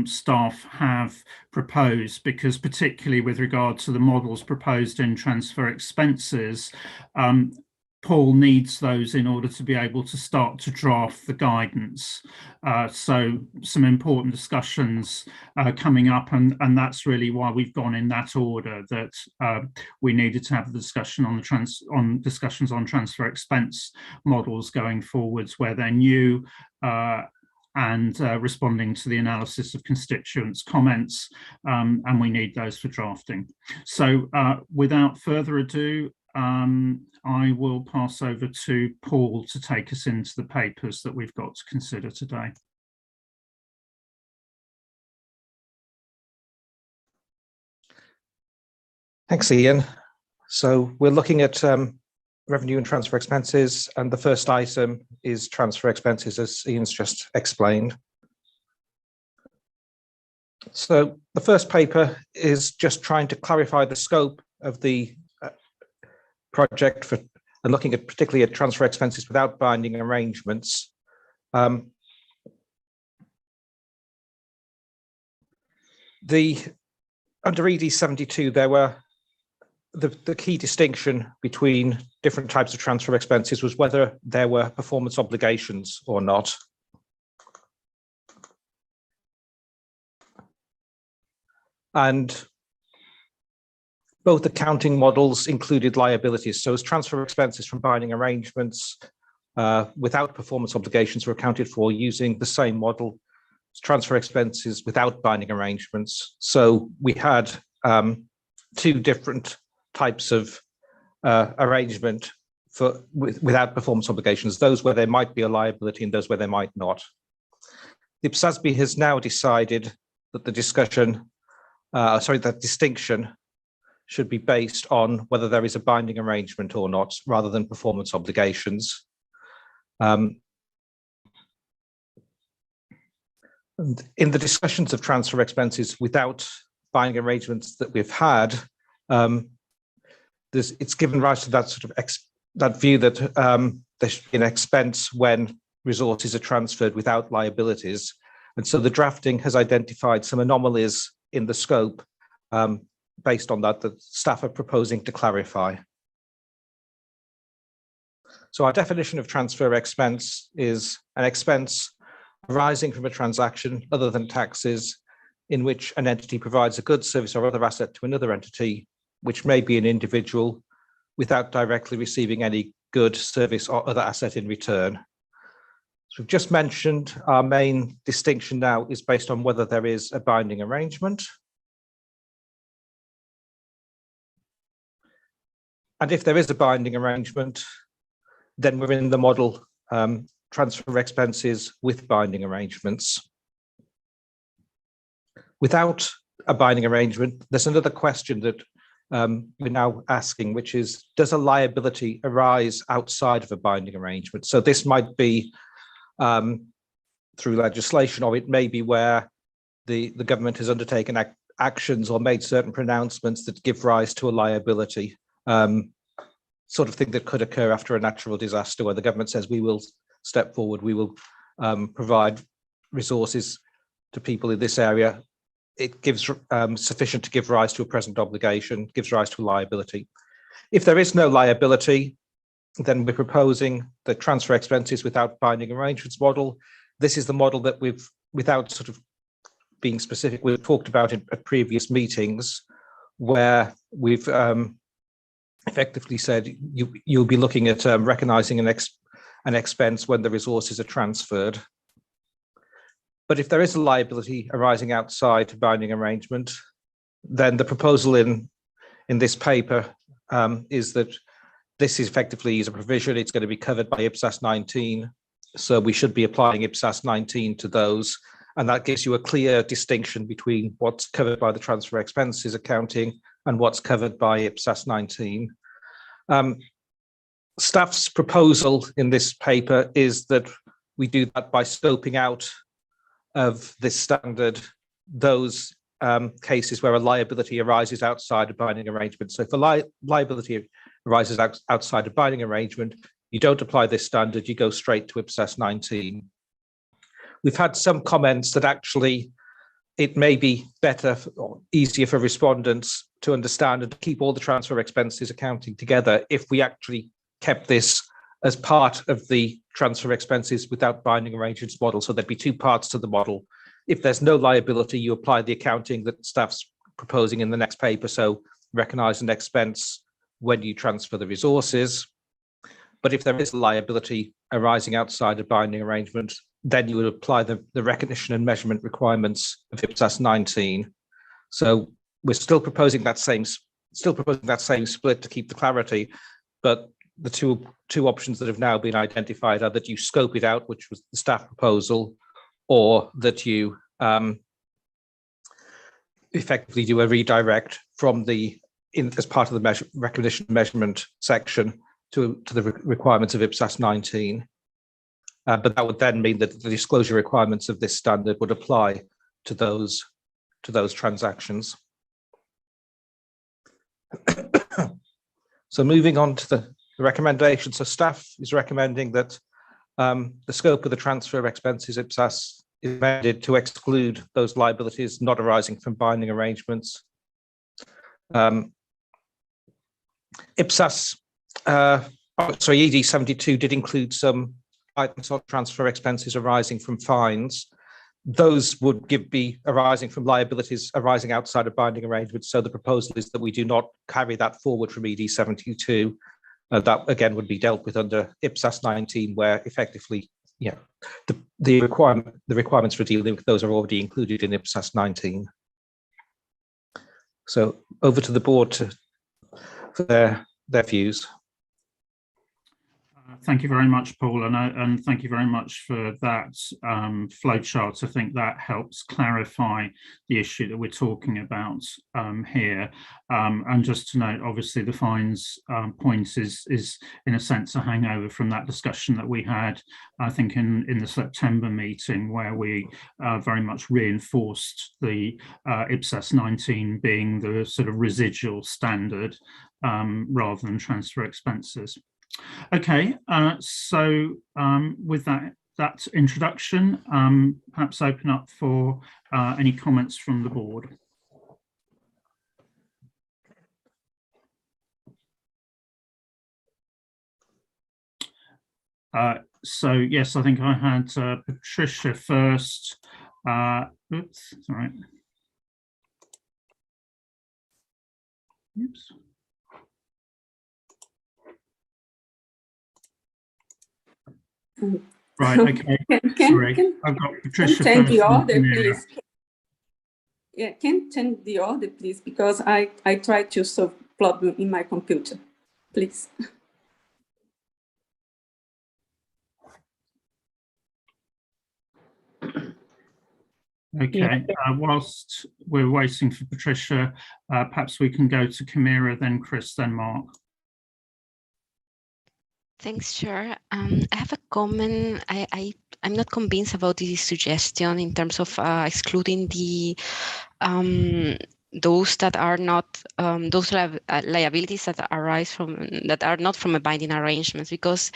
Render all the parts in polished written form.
staff have proposed, because particularly with regard to the models proposed in transfer expenses, Paul needs those in order to be able to start to draft the guidance. So some important discussions coming up, and that's really why we've gone in that order, that we needed to have the discussion on discussions on transfer expense models going forwards, where they're new and responding to the analysis of constituents' comments, and we need those for drafting. So without further ado, I will pass over to Paul to take us into the papers that we've got to consider today. Thanks, Ian. So we're looking at revenue and transfer expenses, and the first item is transfer expenses, as Ian's just explained. So the first paper is just trying to clarify the scope of the project for and looking at particularly at transfer expenses without binding arrangements. Under ED 72, there were the key distinction between different types of transfer expenses was whether there were performance obligations or not. And both accounting models included liabilities. So as transfer expenses from binding arrangements without performance obligations were accounted for using the same model as transfer expenses without binding arrangements. So we had two different types of arrangement for without performance obligations, those where there might be a liability and those where there might not. The IPSASB has now decided that the discussion, that distinction should be based on whether there is a binding arrangement or not, rather than performance obligations. And in the discussions of transfer expenses without binding arrangements that we've had, it's given rise to that sort of that view that there should be an expense when resources are transferred without liabilities. And so the drafting has identified some anomalies in the scope based on that staff are proposing to clarify. So our definition of transfer expense is an expense arising from a transaction other than taxes in which an entity provides a good, service, or other asset to another entity, which may be an individual, without directly receiving any good, service, or other asset in return. So we've just mentioned our main distinction now is based on whether there is a binding arrangement. And if there is a binding arrangement, then we're in the model transfer expenses with binding arrangements. Without a binding arrangement, there's another question that we're now asking, which is, does a liability arise outside of a binding arrangement? So this might be through legislation, or it may be where the government has undertaken actions or made certain pronouncements that give rise to a liability. Sort of thing that could occur after a natural disaster, where the government says we will step forward, we will provide resources to people in this area. It gives sufficient to give rise to a present obligation, gives rise to a liability. If there is no liability, then we're proposing the transfer expenses without binding arrangements model. This is the model that we've, without sort of being specific, we've talked about at previous meetings, where we've effectively said you'll be looking at recognizing an expense when the resources are transferred. But if there is a liability arising outside a binding arrangement, then the proposal in this paper is that this is effectively is a provision. It's going to be covered by IPSAS 19. So we should be applying IPSAS 19 to those. And that gives you a clear distinction between what's covered by the transfer expenses accounting and what's covered by IPSAS 19. Staff's proposal in this paper is that we do that by scoping out of this standard those cases where a liability arises outside a binding arrangement. So if a liability arises outside a binding arrangement, you don't apply this standard, you go straight to IPSAS 19. We've had some comments that actually it may be better or easier for respondents to understand and to keep all the transfer expenses accounting together if we actually kept this as part of the transfer expenses without binding arrangements model. So there'd be two parts to the model. If there's no liability, you apply the accounting that staff's proposing in the next paper. So recognize an expense when you transfer the resources. But if there is a liability arising outside a binding arrangement, then you would apply the recognition and measurement requirements of IPSAS 19. So we're still proposing that same split to keep the clarity, but the two options that have now been identified are that you scope it out, which was the staff proposal, or that you effectively do a redirect from as part of the recognition measurement section to the requirements of IPSAS 19. But that would then mean that the disclosure requirements of this standard would apply to those transactions. So moving on to the recommendation. So staff is recommending that the scope of the transfer expenses IPSAS is amended to exclude those liabilities not arising from binding arrangements. IPSAS, ED 72 did include some items on transfer expenses arising from fines. Those would be arising from liabilities arising outside of binding arrangements. So the proposal is that we do not carry that forward from ED 72. That again would be dealt with under IPSAS 19, where effectively, the requirements for dealing with those are already included in IPSAS 19. So over to the board for their views. Thank you very much, Paul, and thank you very much for that flowchart. I think that helps clarify the issue that we're talking about here. And just to note, obviously, the fines point is in a sense a hangover from that discussion that we had, I think, in the September meeting, where we very much reinforced the IPSAS 19 being the sort of residual standard rather than transfer expenses. Okay, so with that introduction, perhaps open up for any comments from the board. So yes, I think I had Patricia first. Oops, sorry. Oops. Right, okay. Sorry, I've got Patricia Can first. the order, please? Yeah, can change the order, please, because I tried to solve problem in my computer, please. Okay, whilst we're waiting for Patricia, perhaps we can go to Camira, then Chris, then Mark. Thanks, Chair. I have a comment. I'm not convinced about this suggestion in terms of excluding the those that are not those liabilities that arise from that are not from a binding arrangement. Because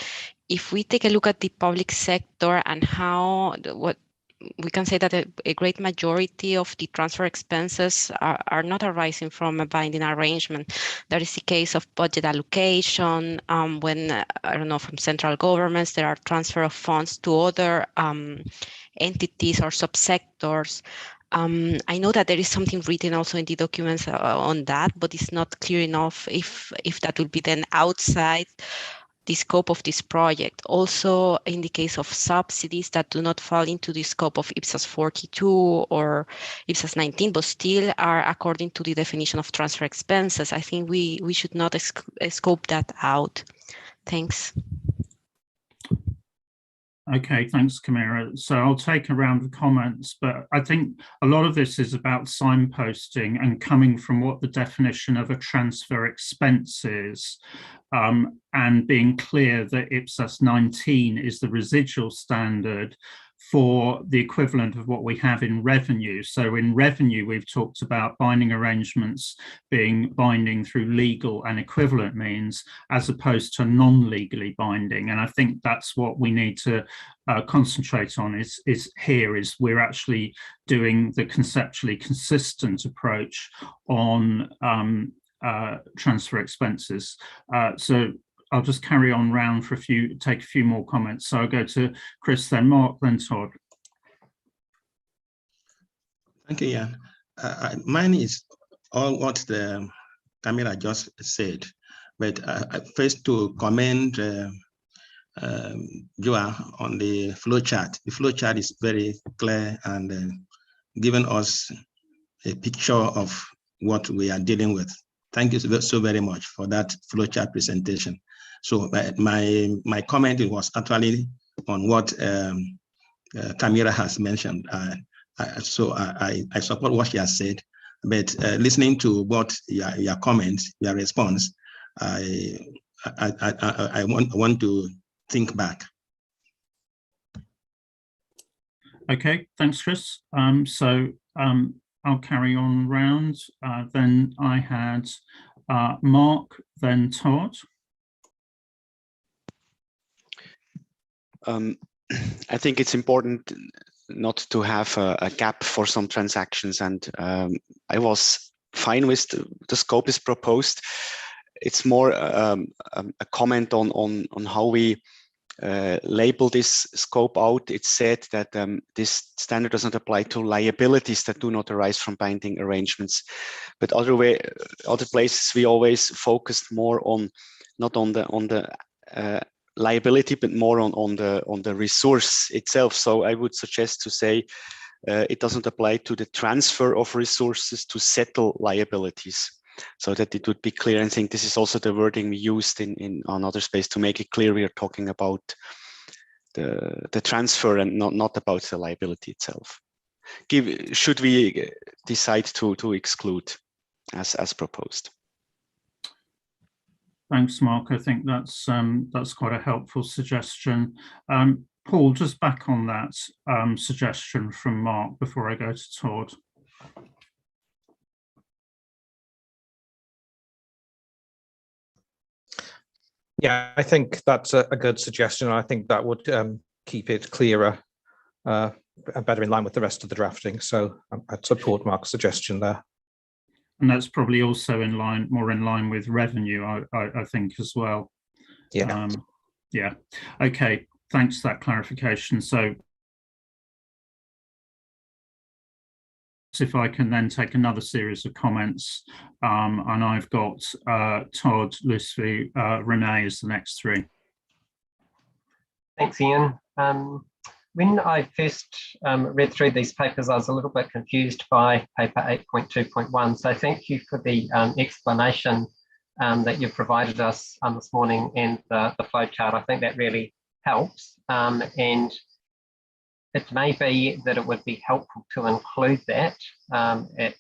if we take a look at the public sector and how what we can say that a great majority of the transfer expenses are not arising from a binding arrangement. That is the case of budget allocation, when, I don't know, from central governments, there are transfer of funds to other entities or subsectors. I know that there is something written also in the documents on that, but it's not clear enough if that will be then outside the scope of this project. Also, in the case of subsidies that do not fall into the scope of IPSAS 42 or IPSAS 19, but still are according to the definition of transfer expenses, I think we should not scope that out. Thanks. Okay, thanks, Camira. So I'll take a round of comments, but I think a lot of this is about signposting and coming from what the definition of a transfer expense is, and being clear that IPSAS 19 is the residual standard for the equivalent of what we have in revenue. So in revenue, we've talked about binding arrangements being binding through legal and equivalent means, as opposed to non-legally binding. And I think that's what we need to concentrate on is we're actually doing the conceptually consistent approach on transfer expenses. So I'll just carry on round for take a few more comments. So I'll go to Chris, then Mark, then Todd. Thank you, Jan. Mine is all what the Camilla just said, but first to commend Joa on the flow chart. The flow chart is very clear and giving us a picture of what we are dealing with. Thank you so very much for that flow chart presentation. So my comment was actually on what Camila has mentioned. So I support what she has said, but listening to what your comments, your response, I want to think back. Okay, thanks, Chris. So I'll carry on round. Then I had Mark, then Todd. I think it's important not to have a gap for some transactions, and I was fine with the scope is proposed. It's more a comment on how we label this scope out. It's said that this standard does not apply to liabilities that do not arise from binding arrangements, but other places we always focused more on not on the liability, but more on the resource itself. So I would suggest to say it doesn't apply to the transfer of resources to settle liabilities, so that it would be clear. And I think this is also the wording we used in another space to make it clear we are talking about the transfer and not about the liability itself. Should we decide to exclude as proposed? Thanks, Mark. I think that's quite a helpful suggestion. Paul, just back on that suggestion from Mark before I go to Todd. Yeah, I think that's a good suggestion. I think that would keep it clearer and better in line with the rest of the drafting. So I'd support Mark's suggestion there. And that's probably also more in line with revenue, I think, as well. Yeah. Yeah. Okay. Thanks for that clarification. So if I can then take another series of comments, and I've got Todd, Lucy, Renee as the next three. Thanks, Ian. When I first read through these papers, I was a little bit confused by paper 8.2.1. So thank you for the explanation that you've provided us this morning and the flow chart. I think that really helps. And it may be that it would be helpful to include that at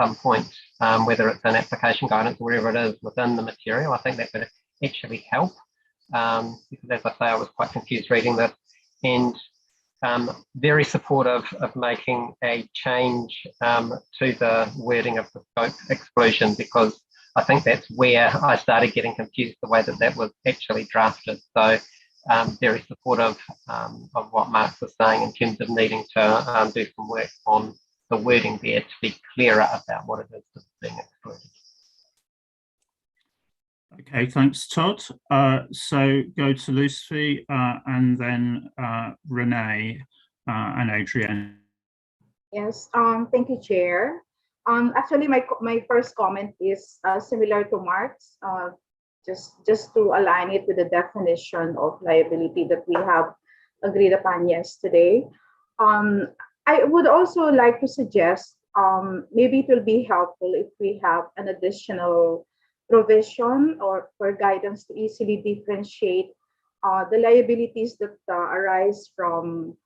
some point, whether it's an application guidance or wherever it is within the material. I think that would actually help because, as I say, I was quite confused reading this, and very supportive of making a change to the wording of the scope exclusion, because I think that's where I started getting confused, the way that that was actually drafted. So very supportive of what Mark was saying in terms of needing to do some work on the wording there to be clearer about what it is that's being excluded. Okay, thanks, Todd. So go to Lucy and then Renee and Adrienne. Yes, thank you, Chair. Actually, my first comment is similar to Mark's, just to align it with the definition of liability that we have agreed upon yesterday. I would also like to suggest maybe it will be helpful if we have an additional provision or for guidance to easily differentiate the liabilities that arise from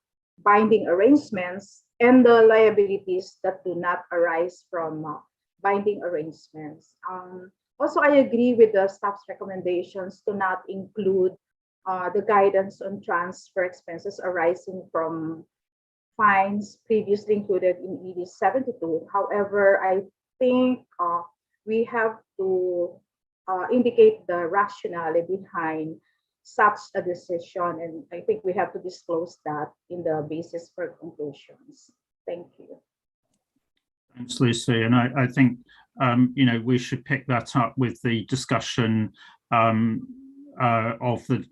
binding arrangements and the liabilities that do not arise from binding arrangements. Also, I agree with the staff's recommendations to not include the guidance on transfer expenses arising from fines previously included in ED 72. However, I think we have to indicate the rationale behind such a decision, and I think we have to disclose that in the basis for conclusions. Thank you. Thanks, Lucy. And I think, we should pick that up with the discussion of the,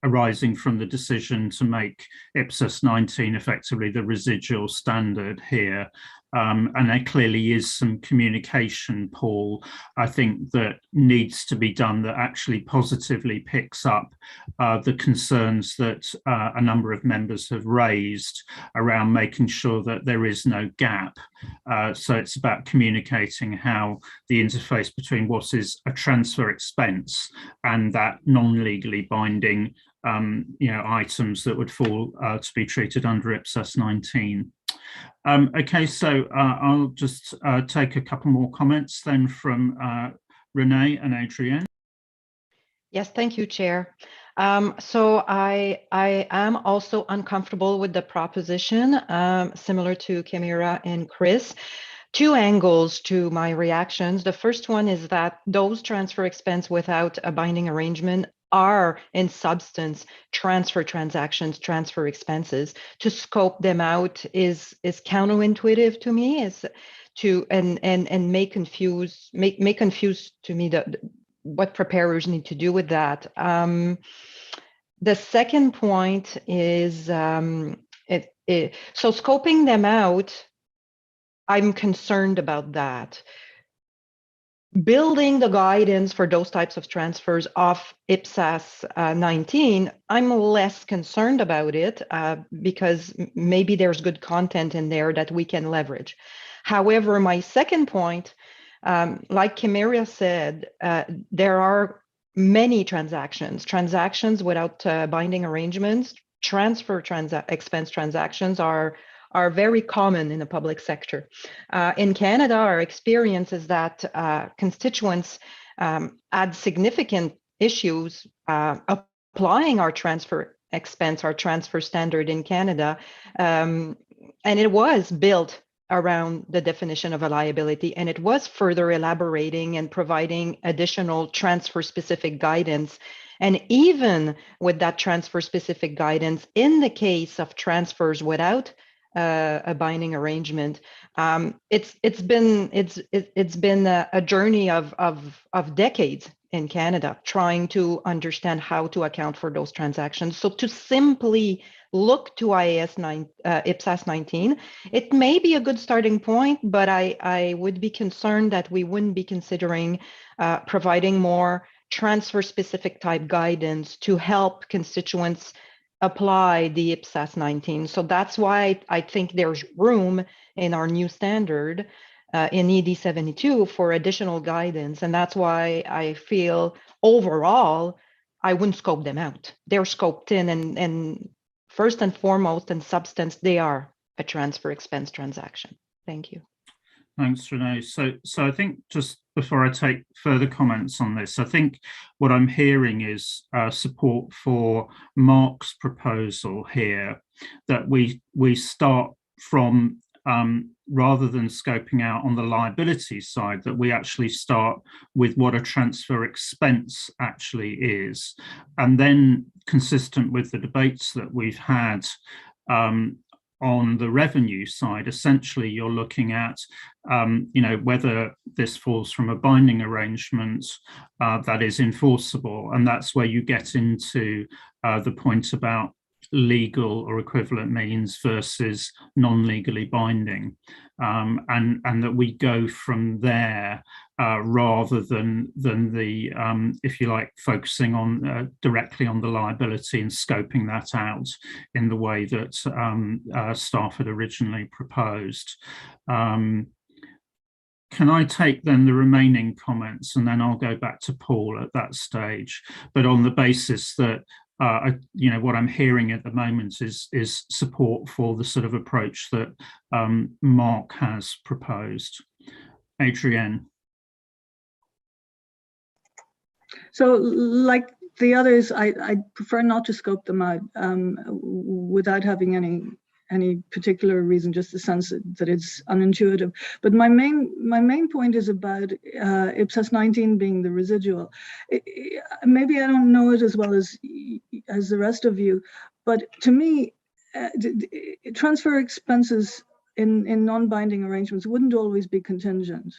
arising from the decision to make IPSAS 19 effectively the residual standard here. And there clearly is some communication, Paul, I think that needs to be done that actually positively picks up the concerns that a number of members have raised around making sure that there is no gap. So it's about communicating how the interface between what is a transfer expense and that non-legally binding items that would fall to be treated under IPSAS 19. Okay, so I'll just take a couple more comments then from Renee and Adrienne. Yes, thank you, Chair. So I am also uncomfortable with the proposition, similar to Kimira and Chris. Two angles to my reactions. The first one is that those transfer expense without a binding arrangement are in substance transfer transactions, transfer expenses. To scope them out is counterintuitive to me, and may confuse to me what preparers need to do with that. The second point is so scoping them out, I'm concerned about that. Building the guidance for those types of transfers off IPSAS 19, I'm less concerned about it because maybe there's good content in there that we can leverage. However, my second point, like Kimira said, there are many transactions without binding arrangements. Transfer expense transactions are very common in the public sector. In Canada, our experience is that constituents had significant issues applying our transfer expense, our transfer standard in Canada, and it was built around the definition of a liability, and it was further elaborating and providing additional transfer-specific guidance. And even with that transfer-specific guidance, in the case of transfers without a binding arrangement, it's been a journey of decades in Canada trying to understand how to account for those transactions. So to simply look to IPSAS 19, it may be a good starting point, but I would be concerned that we wouldn't be considering providing more transfer-specific type guidance to help constituents apply the IPSAS 19. So that's why I think there's room in our new standard in ED 72 for additional guidance. And that's why I feel overall, I wouldn't scope them out. They're scoped in, and first and foremost in substance, they are a transfer expense transaction. Thank you. Thanks, Renee. So I think just before I take further comments on this, I think what I'm hearing is support for Mark's proposal here, that we start from, rather than scoping out on the liability side, that we actually start with what a transfer expense actually is. And then, consistent with the debates that we've had on the revenue side, essentially you're looking at, whether this falls from a binding arrangement that is enforceable. And that's where you get into the point about legal or equivalent means versus non-legally binding, and that we go from there rather than the if you like, focusing on directly on the liability and scoping that out in the way that staff had originally proposed. Can I take then the remaining comments, and then I'll go back to Paul at that stage, but on the basis that what I'm hearing at the moment is support for the sort of approach that Mark has proposed. Adrienne. So, like the others, I prefer not to scope them out without having any particular reason, just the sense that it's unintuitive. But my main point is about IPSAS 19 being the residual. Maybe I don't know it as well as the rest of you, but to me, transfer expenses in non-binding arrangements wouldn't always be contingent.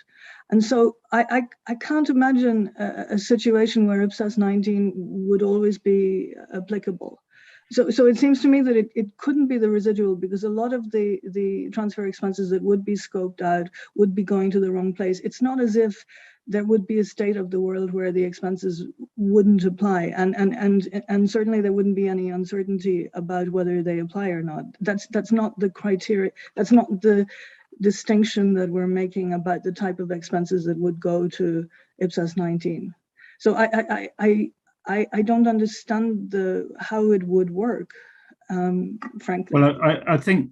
And so I can't imagine a situation where IPSAS 19 would always be applicable. So it seems to me that it couldn't be the residual, because a lot of the transfer expenses that would be scoped out would be going to the wrong place. It's not as if there would be a state of the world where the expenses wouldn't apply, and certainly there wouldn't be any uncertainty about whether they apply or not. That's not the criteria. That's not the distinction that we're making about the type of expenses that would go to IPSAS 19. So I don't understand how it would work, frankly. Well, I think,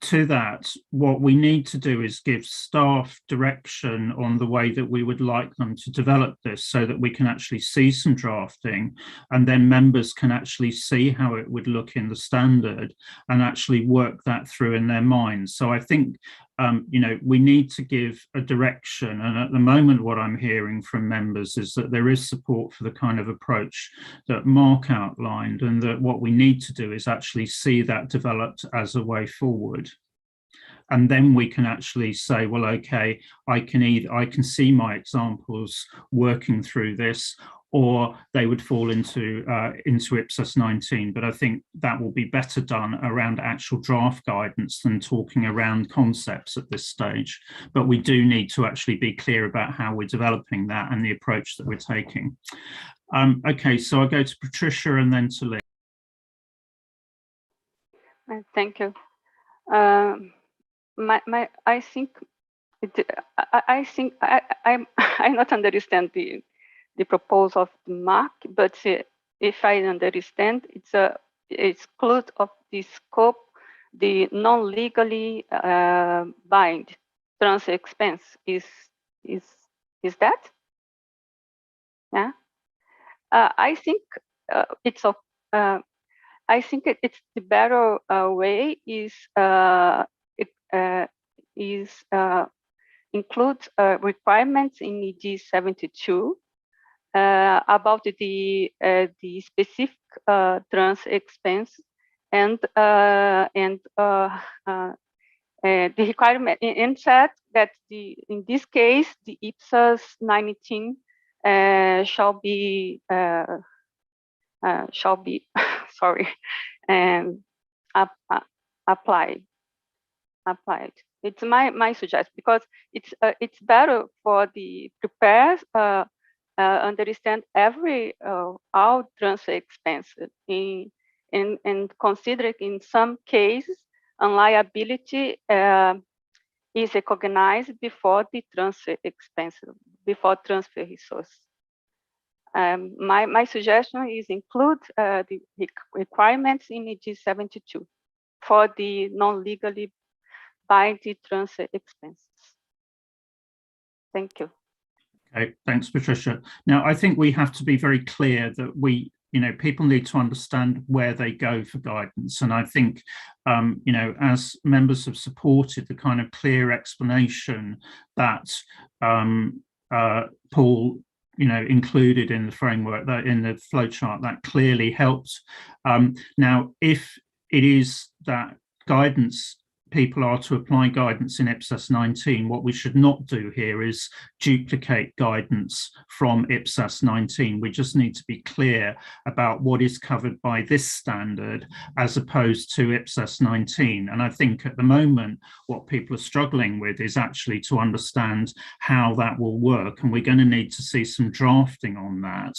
to that, what we need to do is give staff direction on the way that we would like them to develop this, so that we can actually see some drafting, and then members can actually see how it would look in the standard and actually work that through in their minds. So I think we need to give a direction, and at the moment what I'm hearing from members is that there is support for the kind of approach that Mark outlined, and that what we need to do is actually see that developed as a way forward. And then we can actually say, well, okay, I can see my examples working through this, or they would fall into IPSAS 19. But I think that will be better done around actual draft guidance than talking around concepts at this stage. But we do need to actually be clear about how we're developing that and the approach that we're taking. Okay, so I'll go to Patricia and then to Lynn. Thank you. I think I not understand the proposal of Mark, but if I understand, it's close of the scope the non-legally bind transfer expense. Is that? Yeah. I think it's of. I think it's the better way is includes requirements in ED 72 about the specific transfer expense and the requirement, and said that in this case the IPSAS 19 shall be sorry, applied. It's my suggestion, because it's better for the preparers understand all transfer expenses and consider in some cases unliability is recognized before the transfer expense, before transfer resource. My suggestion is include the requirements in EG 72 for the non-legally binding transfer expenses. Thank you. Okay, thanks, Patricia. Now, I think we have to be very clear that people need to understand where they go for guidance. And I think, as members have supported the kind of clear explanation that Paul, included in the framework, that in the flowchart, that clearly helps. Now, if it is that guidance, people are to apply guidance in IPSAS 19, what we should not do here is duplicate guidance from IPSAS 19. We just need to be clear about what is covered by this standard as opposed to IPSAS 19. And I think at the moment, what people are struggling with is actually to understand how that will work. And we're going to need to see some drafting on that.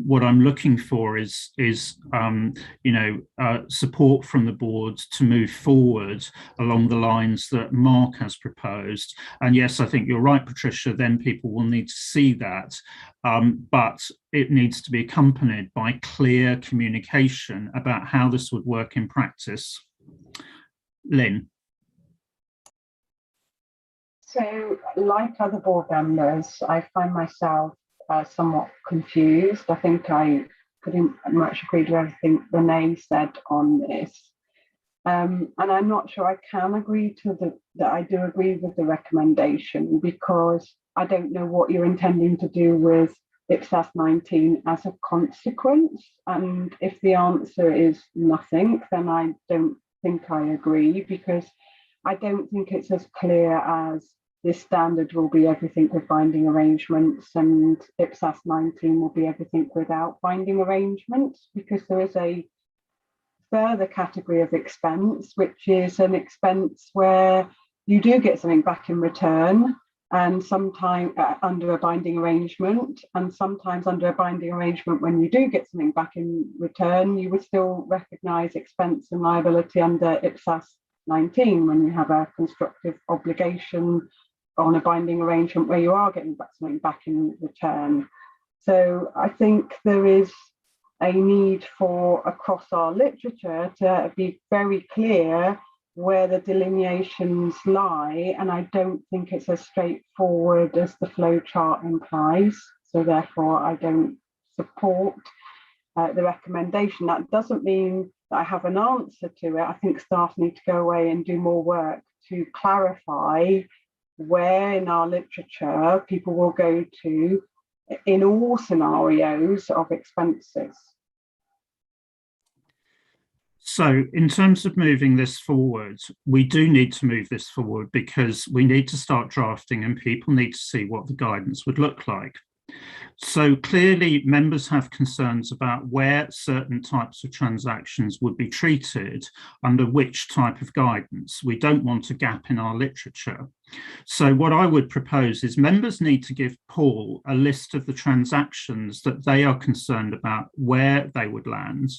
What I'm looking for is support from the board to move forward along the lines that Mark has proposed. And yes, I think you're right, Patricia, then people will need to see that, but it needs to be accompanied by clear communication about how this would work in practice. Lynn. So, like other board members, I find myself somewhat confused. I think I pretty much agree with everything Renee said on this. And I'm not sure I can agree to that I do agree with the recommendation, because I don't know what you're intending to do with IPSAS 19 as a consequence. And if the answer is nothing, then I don't think I agree, because I don't think it's as clear as this standard will be everything with binding arrangements and IPSAS 19 will be everything without binding arrangements, because there is a further category of expense, which is an expense where you do get something back in return, and sometimes under a binding arrangement, and sometimes under a binding arrangement, when you do get something back in return, you would still recognise expense and liability under IPSAS 19 when you have a constructive obligation on a binding arrangement where you are getting something back in return. So I think there is a need for, across our literature, to be very clear where the delineations lie, and I don't think it's as straightforward as the flowchart implies. So therefore, I don't support the recommendation. That doesn't mean that I have an answer to it. I think staff need to go away and do more work to clarify where in our literature people will go to in all scenarios of expenses. So in terms of moving this forward, we do need to move this forward because we need to start drafting and people need to see what the guidance would look like. So clearly members have concerns about where certain types of transactions would be treated under which type of guidance. We don't want a gap in our literature. So what I would propose is members need to give Paul a list of the transactions that they are concerned about, where they would land.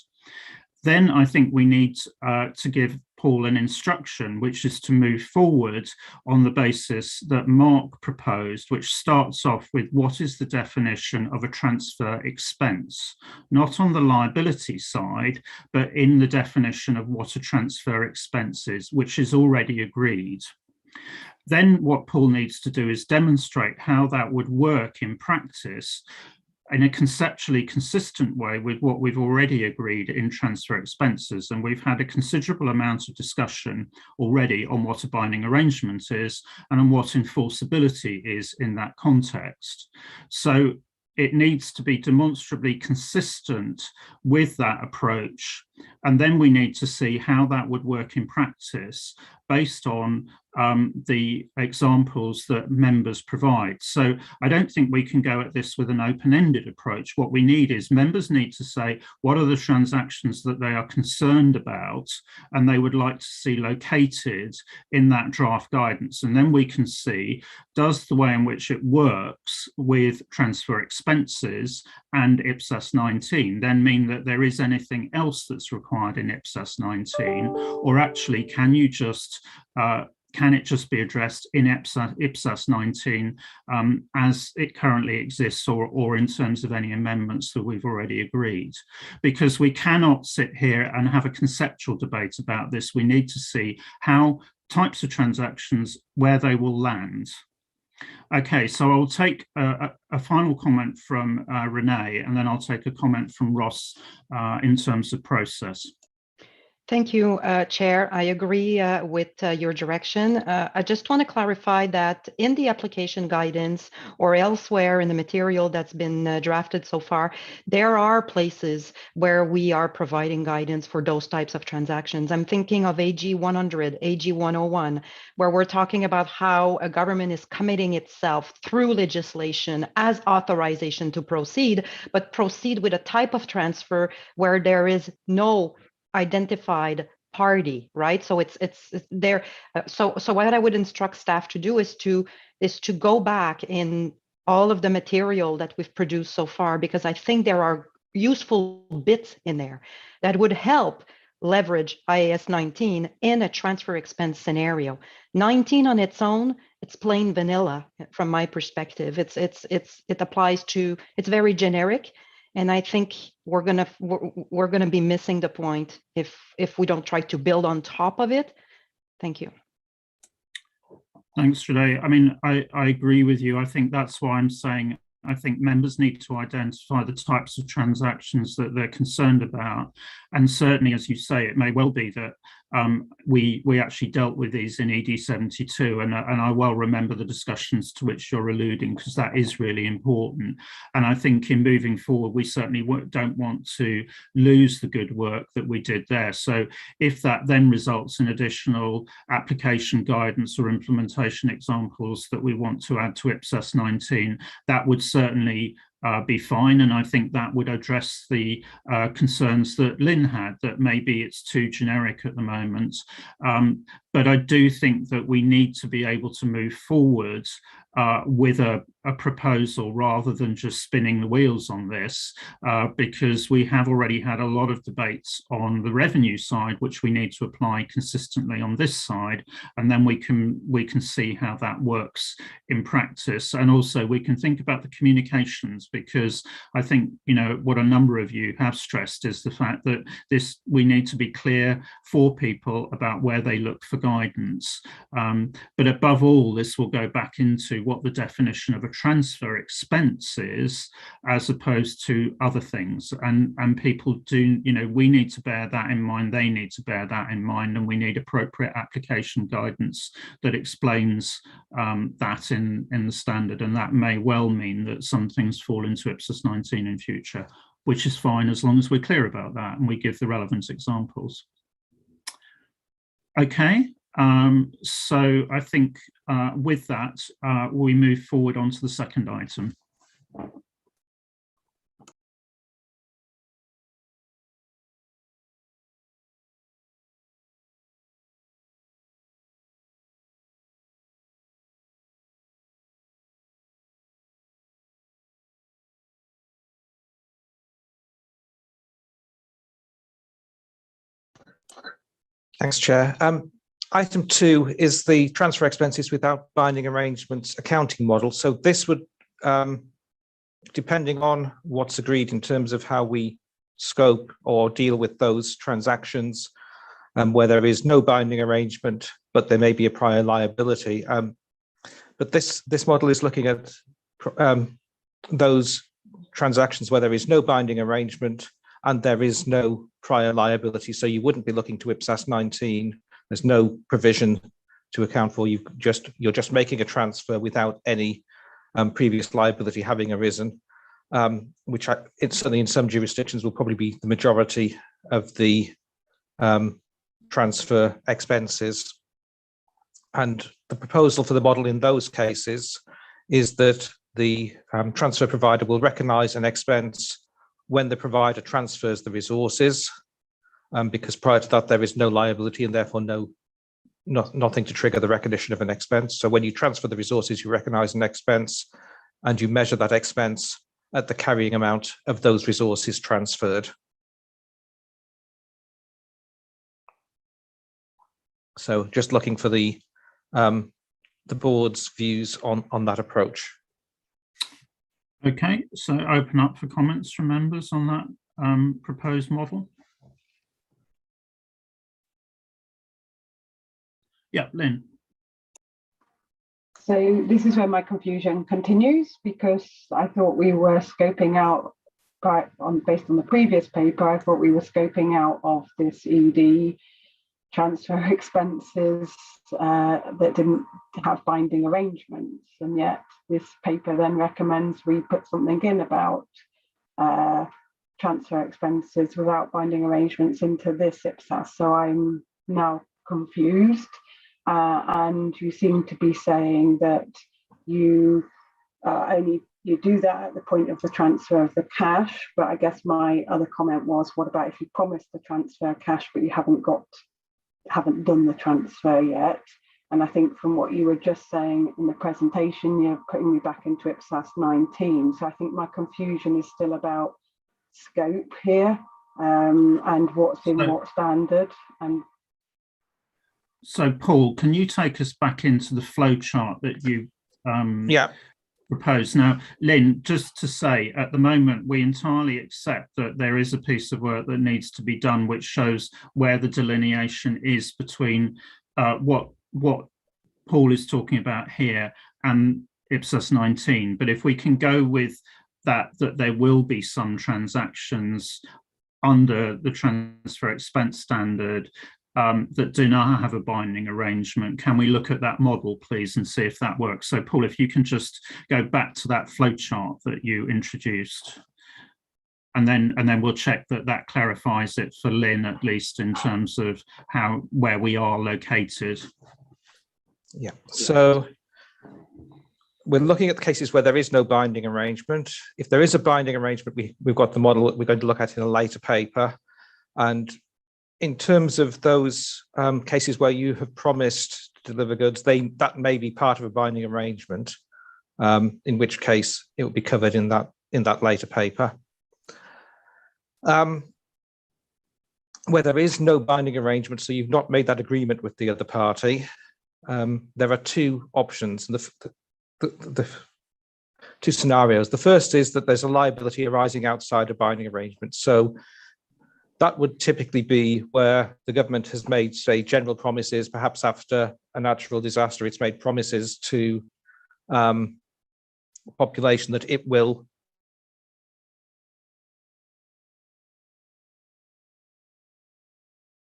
Then I think we need to give Paul an instruction, which is to move forward on the basis that Mark proposed, which starts off with what is the definition of a transfer expense, not on the liability side, but in the definition of what a transfer expense is, which is already agreed. Then what Paul needs to do is demonstrate how that would work in practice in a conceptually consistent way with what we've already agreed in transfer expenses. And we've had a considerable amount of discussion already on what a binding arrangement is and on what enforceability is in that context. So it needs to be demonstrably consistent with that approach. And then we need to see how that would work in practice based on the examples that members provide. So I don't think we can go at this with an open-ended approach. What we need is members need to say what are the transactions that they are concerned about and they would like to see located in that draft guidance. And then we can see, does the way in which it works with transfer expenses and IPSAS 19 then mean that there is anything else that's required in IPSAS 19, or actually can you just can it just be addressed in IPSAS 19 as it currently exists, or in terms of any amendments that we've already agreed? Because we cannot sit here and have a conceptual debate about this. We need to see how types of transactions, where they will land. Okay, so I'll take a final comment from Renee, and then I'll take a comment from Ross in terms of process. Thank you, Chair. I agree with your direction. I just want to clarify that in the application guidance or elsewhere in the material that's been drafted so far, there are places where we are providing guidance for those types of transactions. I'm thinking of AG 100, AG 101, where we're talking about how a government is committing itself through legislation as authorization to proceed, but proceed with a type of transfer where there is no identified party, right? So it's there. So what I would instruct staff to do is to go back in all of the material that we've produced so far, because I think there are useful bits in there that would help leverage IAS 19 in a transfer expense scenario. 19 on its own, it's plain vanilla from my perspective. It applies to, it's very generic. And I think we're gonna be missing the point if we don't try to build on top of it. Thank you. Thanks, Renee. I mean, I agree with you. I think that's why I'm saying I think members need to identify the types of transactions that they're concerned about. And certainly, as you say, it may well be that we actually dealt with these in ED 72, and I well remember the discussions to which you're alluding, because that is really important. And I think in moving forward, we certainly don't want to lose the good work that we did there. So if that then results in additional application guidance or implementation examples that we want to add to IPSAS 19, that would certainly be fine. And I think that would address the concerns that Lynn had, that maybe it's too generic at the moment. But I do think that we need to be able to move forward with a proposal rather than just spinning the wheels on this, because we have already had a lot of debates on the revenue side, which we need to apply consistently on this side, and then we can see how that works in practice. And also we can think about the communications, because I think, you know, what a number of you have stressed is the fact that we need to be clear for people about where they look for guidance. But above all, this will go back into what the definition of a transfer expense is, as opposed to other things. And people do, you know, we need to bear that in mind, they need to bear that in mind, and we need appropriate application guidance that explains that in the standard. And that may well mean that some things fall into IPSAS 19 in future, which is fine as long as we're clear about that and we give the relevant examples. Okay. So I think with that, we move forward on to the second item. Thanks, Chair. Item 2 is the transfer expenses without binding arrangements accounting model. So this would, depending on what's agreed in terms of how we scope or deal with those transactions, where there is no binding arrangement, but there may be a prior liability. But this model is looking at those transactions where there is no binding arrangement and there is no prior liability. So you wouldn't be looking to IPSAS 19. There's no provision to account for. You're just making a transfer without any previous liability having arisen, which certainly in some jurisdictions will probably be the majority of the transfer expenses. And the proposal for the model in those cases is that the transfer provider will recognise an expense when the provider transfers the resources, because prior to that there is no liability and therefore nothing to trigger the recognition of an expense. So when you transfer the resources, you recognise an expense and you measure that expense at the carrying amount of those resources transferred. So just looking for the board's views on that approach. Okay, so open up for comments from members on that proposed model. Yeah, Lynn. So this is where my confusion continues, because I thought we were scoping out, based on the previous paper, I thought we were scoping out of this ED transfer expenses that didn't have binding arrangements, and yet this paper then recommends we put something in about transfer expenses without binding arrangements into this IPSAS. So I'm now confused, and you seem to be saying that you you do that at the point of the transfer of the cash. But I guess my other comment was, what about if you promise to transfer cash but you haven't done the transfer yet? And I think from what you were just saying in the presentation, you're putting me back into IPSAS 19. So I think my confusion is still about scope here, and what's in what standard. And so Paul, can you take us back into the flow chart that you proposed? Now, Lynn, just to say, at the moment, we entirely accept that there is a piece of work that needs to be done, which shows where the delineation is between what Paul is talking about here and IPSAS 19. But if we can go with that there will be some transactions under the transfer expense standard that do not have a binding arrangement. Can we look at that model, please, and see if that works? So, Paul, if you can just go back to that flowchart that you introduced, and then we'll check that that clarifies it for Lynn, at least in terms of where we are located. Yeah. So we're looking at the cases where there is no binding arrangement. If there is a binding arrangement, we've got the model that we're going to look at in a later paper. And in terms of those cases where you have promised to deliver goods, that may be part of a binding arrangement, in which case it will be covered in that later paper. Where there is no binding arrangement, so you've not made that agreement with the other party, there are two options. The two scenarios. The first is that there's a liability arising outside a binding arrangement. So that would typically be where the government has made, say, general promises, perhaps after a natural disaster, it's made promises to the population that it will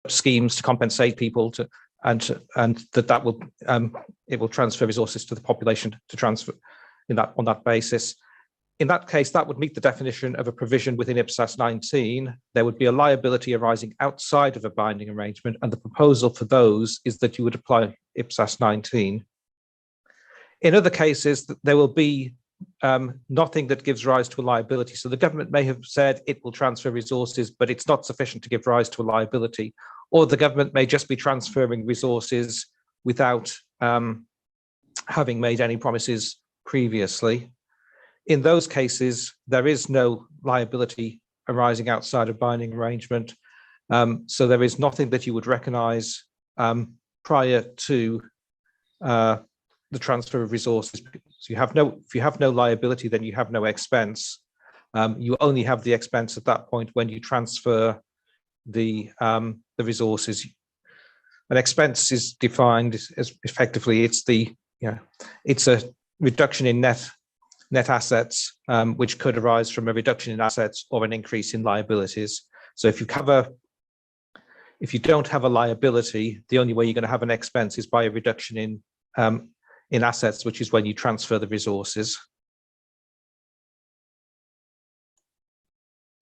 schemes to compensate people and that will it will transfer resources to the population to transfer on that basis. In that case, that would meet the definition of a provision within IPSAS 19. There would be a liability arising outside of a binding arrangement, and the proposal for those is that you would apply IPSAS 19. In other cases, there will be nothing that gives rise to a liability. So the government may have said it will transfer resources, but it's not sufficient to give rise to a liability. Or the government may just be transferring resources without having made any promises previously. In those cases, there is no liability arising outside a binding arrangement. So there is nothing that you would recognize prior to the transfer of resources. So if you have no liability, then you have no expense. You only have the expense at that point when you transfer the resources. An expense is defined as effectively it's a reduction in net assets, which could arise from a reduction in assets or an increase in liabilities. So if you don't have a liability, the only way you're going to have an expense is by a reduction in assets, which is when you transfer the resources.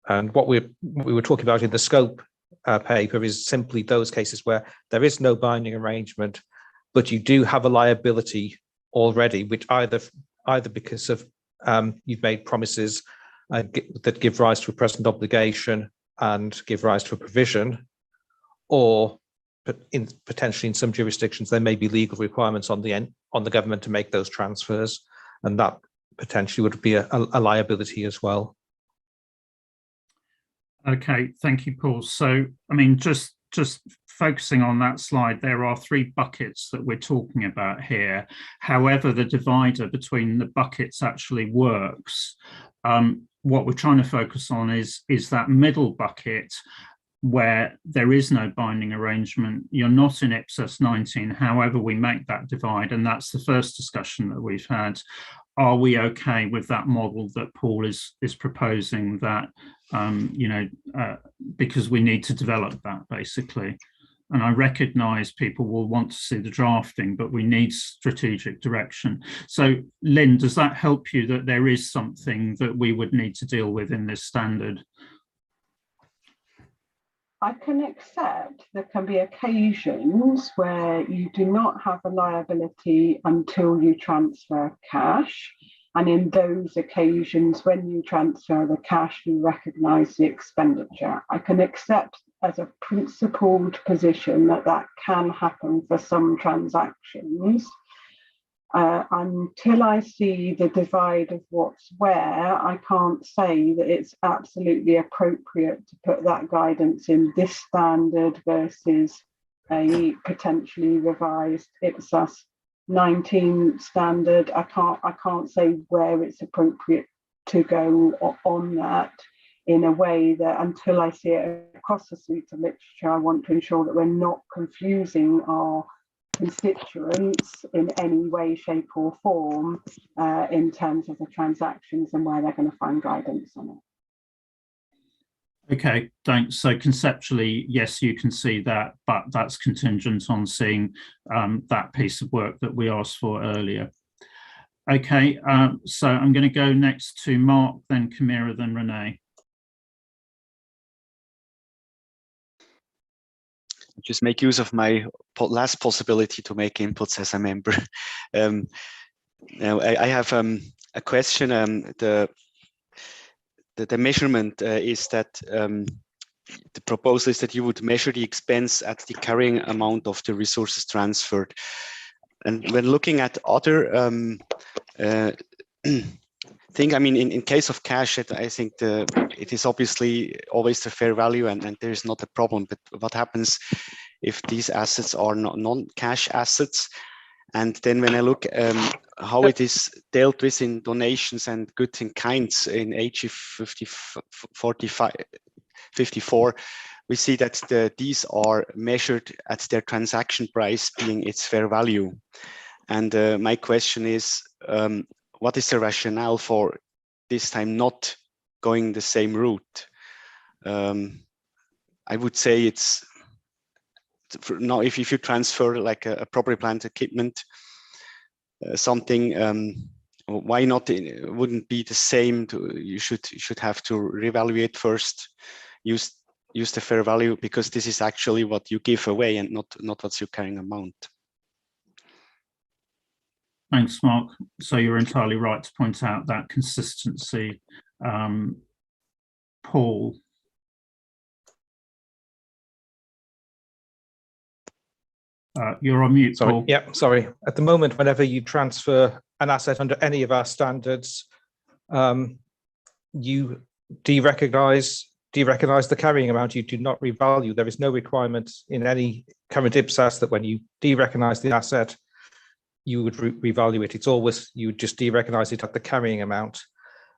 And what we were talking about in the scope paper is simply those cases where there is no binding arrangement, but you do have a liability already, which either because of you've made promises that give rise to a present obligation and give rise to a provision, or potentially in some jurisdictions there may be legal requirements on the government to make those transfers, and that potentially would be a liability as well. Okay, thank you, Paul. So, I mean, just focusing on that slide, there are three buckets that we're talking about here. However, the divider between the buckets actually works. What we're trying to focus on is that middle bucket where there is no binding arrangement. You're not in IPSAS 19, however we make that divide, and that's the first discussion that we've had. Are we okay with that model that Paul is proposing, that because we need to develop that, basically? And I recognise people will want to see the drafting, but we need strategic direction. So, Lynn, does that help you that there is something that we would need to deal with in this standard? I can accept there can be occasions where you do not have a liability until you transfer cash. And in those occasions, when you transfer the cash, you recognise the expenditure. I can accept as a principled position that can happen for some transactions. Until I see the divide of what's where, I can't say that it's absolutely appropriate to put that guidance in this standard versus a potentially revised IPSAS 19 standard. I can't say where it's appropriate to go on that in a way that, until I see it across the suite of literature, I want to ensure that we're not confusing our constituents in any way, shape or form in terms of the transactions and where they're going to find guidance on Okay, thanks. So conceptually, yes, you can see that, but that's contingent on seeing that piece of work that we asked for earlier. Okay, so I'm going to go next to Mark, then Camira, then Renee. Just make use of my last possibility to make inputs as a member. Now I have a question. The measurement is that the proposal is that you would measure the expense at the carrying amount of the resources transferred. And when looking at other thing, I mean, in case of cash, I think it is obviously always the fair value, and there is not a problem. But what happens if these assets are not non-cash assets? And then when I look how it is dealt with in donations and goods in kinds in HE 54, we see that these are measured at their transaction price being its fair value. And my question is, what is the rationale for this time not going the same route? I would say it's now if you transfer like a property plant equipment, something, why not? It wouldn't be the same. You should have to reevaluate first, use the fair value, because this is actually what you give away and not what's your carrying amount. Thanks, Mark. So you're entirely right to point out that consistency. Paul. You're on mute, Sorry. Paul. Yeah, sorry. At the moment, whenever you transfer an asset under any of our standards, you de-recognize the carrying amount. You do not revalue. There is no requirement in any current IPSAS that when you de-recognize the asset, you would revalue it. It's always, you would just de-recognize it at the carrying amount.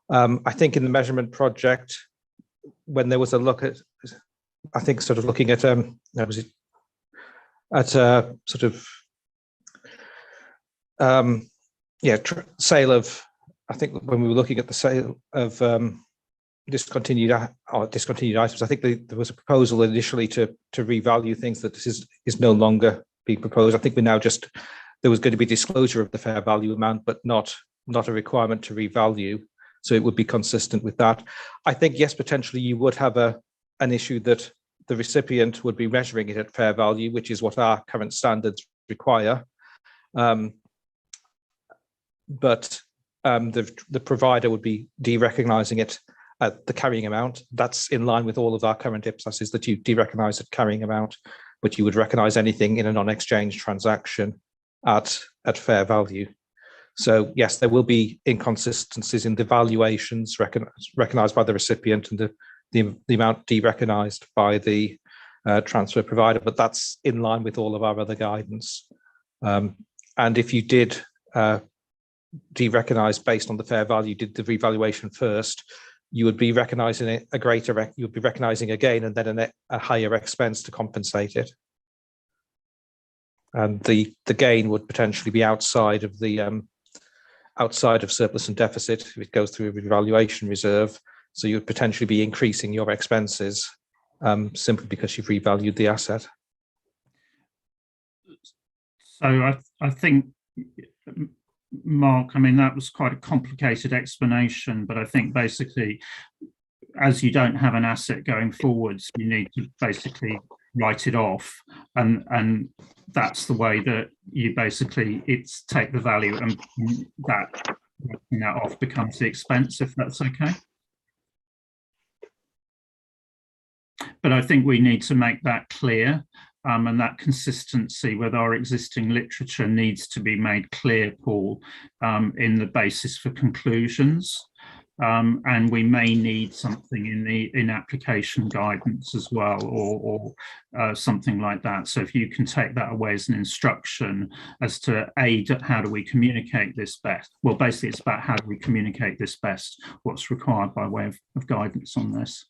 I think in the measurement project, when there was a look at, I think sort of looking at, was it at a sort of, sale of, I think when we were looking at the sale of discontinued items, I think there was a proposal initially to revalue things that this is no longer being proposed. I think we now just, there was going to be disclosure of the fair value amount, but not a requirement to revalue. So it would be consistent with that. I think, yes, potentially you would have an issue that the recipient would be measuring it at fair value, which is what our current standards require. But the provider would be de-recognizing it at the carrying amount. That's in line with all of our current IPSASs, that you de-recognize at carrying amount, but you would recognize anything in a non-exchange transaction at fair value. So yes, there will be inconsistencies in the valuations recognized by the recipient and the amount de-recognized by the transfer provider, but that's in line with all of our other guidance. And if you did de-recognize based on the fair value, did the revaluation first, you would be recognizing it you would be recognizing a gain and then a higher expense to compensate it. And the gain would potentially be outside of surplus and deficit if it goes through a revaluation reserve. So you would potentially be increasing your expenses simply because you've revalued the asset. So I think, Mark, I mean, that was quite a complicated explanation, but I think basically, as you don't have an asset going forwards, you need to basically write it off, and that's the way that you basically take the value, and that writing that off becomes the expense, if that's okay. But I think we need to make that clear, and that consistency with our existing literature needs to be made clear, Paul, in the basis for conclusions. And we may need something in application guidance as well, or something like that. So if you can take that away as an instruction as to how do we communicate this best? Well, basically it's about how do we communicate this best, what's required by way of guidance on this.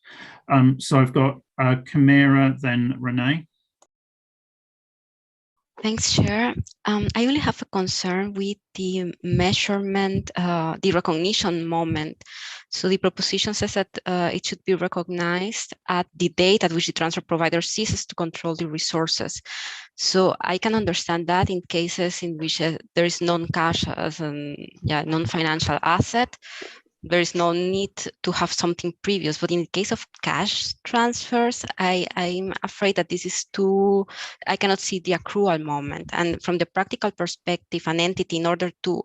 So I've got Camira, then Renee. Thanks, Chair. I only have a concern with the measurement, the recognition moment. So the proposition says that it should be recognized at the date at which the transfer provider ceases to control the resources. So I can understand that in cases in which there is non-cash as a non-financial asset, there is no need to have something previous. But in the case of cash transfers, I'm afraid that this is too, I cannot see the accrual moment. And from the practical perspective, an entity, in order to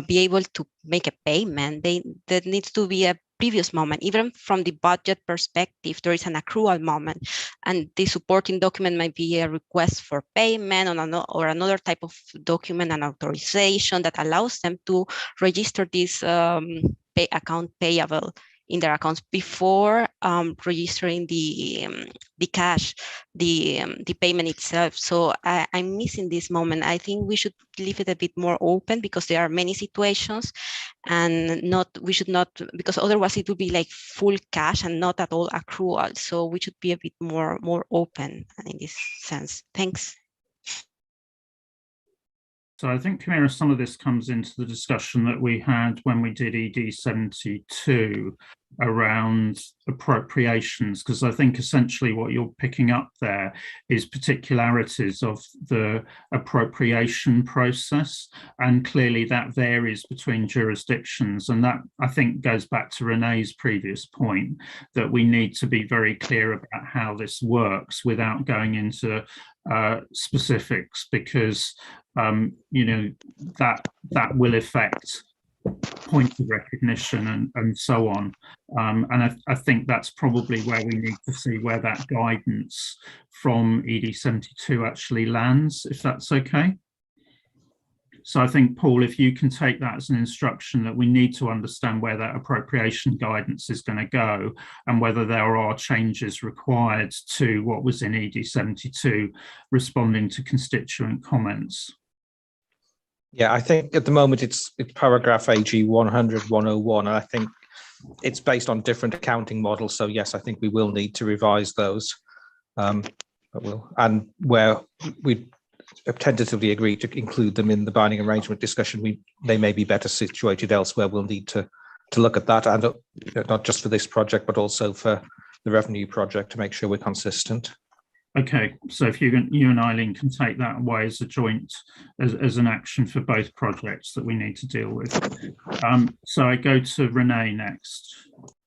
be able to make a payment, there needs to be a previous moment. Even from the budget perspective, there is an accrual moment, and the supporting document might be a request for payment or another type of document, an authorization that allows them to register this account payable in their accounts before registering the cash, the payment itself. So I'm missing this moment. I think we should leave it a bit more open, because there are many situations, and we should not, because otherwise it would be like full cash and not at all accrual. So we should be a bit more open in this sense. Thanks. So I think, Camilla, some of this comes into the discussion that we had when we did ED 72 around appropriations, because I think essentially what you're picking up there is particularities of the appropriation process, and clearly that varies between jurisdictions. And that, I think, goes back to Renee's previous point, that we need to be very clear about how this works without going into specifics, because that will affect point of recognition and so on. And I think that's probably where we need to see where that guidance from ED 72 actually lands, if that's okay. So I think, Paul, if you can take that as an instruction that we need to understand where that appropriation guidance is going to go, and whether there are changes required to what was in ED 72 responding to constituent comments. Yeah, I think at the moment it's paragraph AG 100, 101, and I think it's based on different accounting models. So yes, I think we will need to revise those. And where we tentatively agreed to include them in the binding arrangement discussion, they may be better situated elsewhere. We'll need to look at that, and not just for this project, but also for the revenue project, to make sure we're consistent. Okay, so if you and Eileen can take that away as a joint, as an action for both projects that we need to deal with. So I go to Renee next.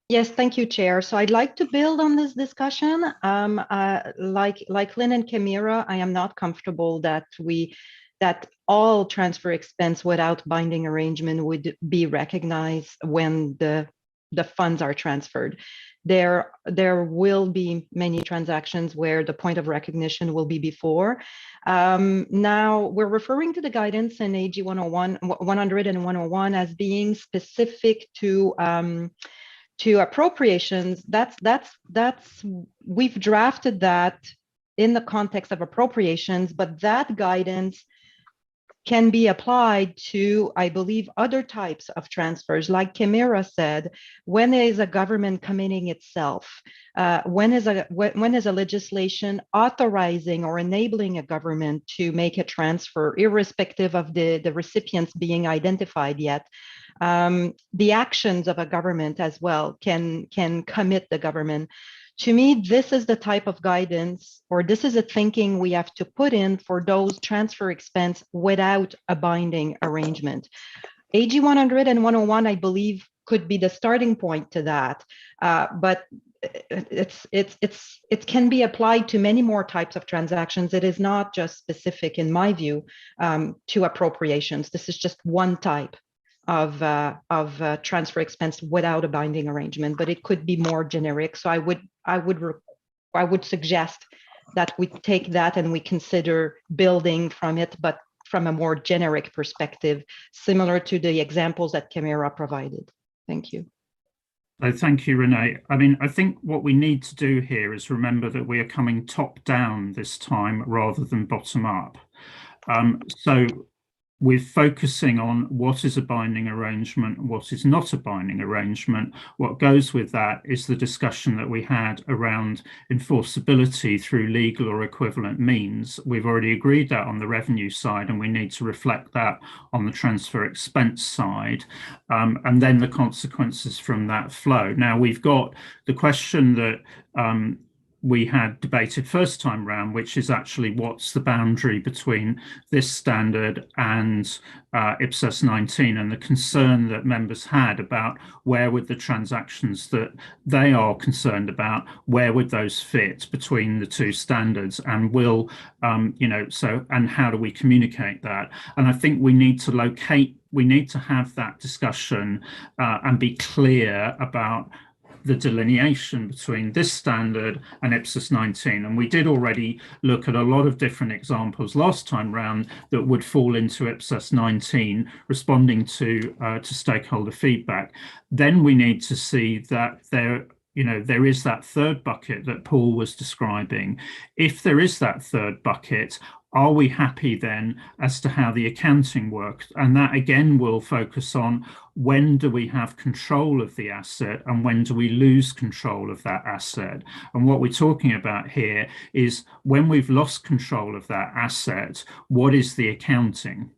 Yes, thank you, Chair. So I'd like to build on this discussion. Like Lynn and Camira, I am not comfortable that all transfer expense without binding arrangement would be recognized when the funds are transferred. There will be many transactions where the point of recognition will be before. Now we're referring to the guidance in AG 100 and 101 as being specific to appropriations. We've drafted that in the context of appropriations, but that guidance can be applied to, I believe, other types of transfers. Like Camira said, when is a government committing itself? When is a legislation authorizing or enabling a government to make a transfer, irrespective of the recipients being identified yet? The actions of a government as well can commit the government. To me, this is the type of guidance, or this is a thinking we have to put in for those transfer expense without a binding arrangement. AG 100 and 101, I believe, could be the starting point to that, but it can be applied to many more types of transactions. It is not just specific, in my view, to appropriations. This is just one type of transfer expense without a binding arrangement, but it could be more generic. So I would suggest that we take that and we consider building from it, but from a more generic perspective, similar to the examples that Camira provided. Thank you. Thank you, Renee. I mean, I think what we need to do here is remember that we are coming top down this time rather than bottom up. So we're focusing on what is a binding arrangement, what is not a binding arrangement. What goes with that is the discussion that we had around enforceability through legal or equivalent means. We've already agreed that on the revenue side, and we need to reflect that on the transfer expense side, and then the consequences from that flow. Now, we've got the question that we had debated first time round, which is actually what's the boundary between this standard and IPSAS 19, and the concern that members had about where would the transactions that they are concerned about, where would those fit between the two standards, and will, and how do we communicate that? And I think we need to have that discussion and be clear about the delineation between this standard and IPSAS 19. And we did already look at a lot of different examples last time round that would fall into IPSAS 19, responding to stakeholder feedback. Then we need to see that there is that third bucket that Paul was describing. If there is that third bucket, are we happy then as to how the accounting works? And that again will focus on when do we have control of the asset and when do we lose control of that asset? And what we're talking about here is when we've lost control of that asset, what is the accounting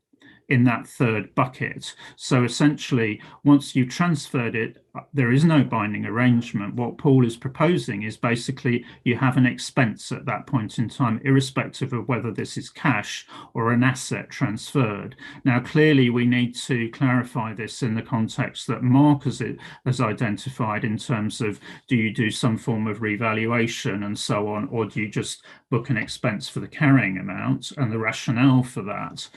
in that third bucket? So essentially, once you've transferred it, there is no binding arrangement. What Paul is proposing is basically you have an expense at that point in time, irrespective of whether this is cash or an asset transferred. Now, clearly, we need to clarify this in the context that Mark has identified in terms of, do you do some form of revaluation and so on, or do you just book an expense for the carrying amount and the rationale for that?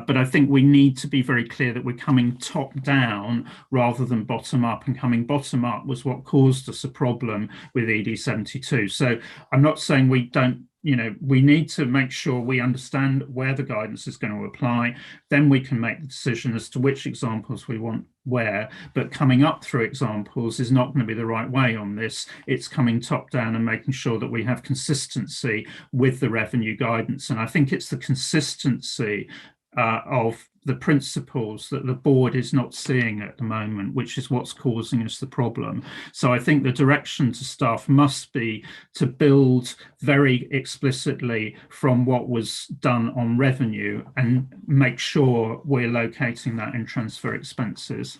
But I think we need to be very clear that we're coming top down rather than bottom up, and coming bottom up was what caused us a problem with ED 72. So I'm not saying we don't, we need to make sure we understand where the guidance is going to apply. Then we can make the decision as to which examples we want where, but coming up through examples is not going to be the right way on this. It's coming top down and making sure that we have consistency with the revenue guidance. And I think it's the consistency of the principles that the board is not seeing at the moment, which is what's causing us the problem. So I think the direction to staff must be to build very explicitly from what was done on revenue and make sure we're locating that in transfer expenses.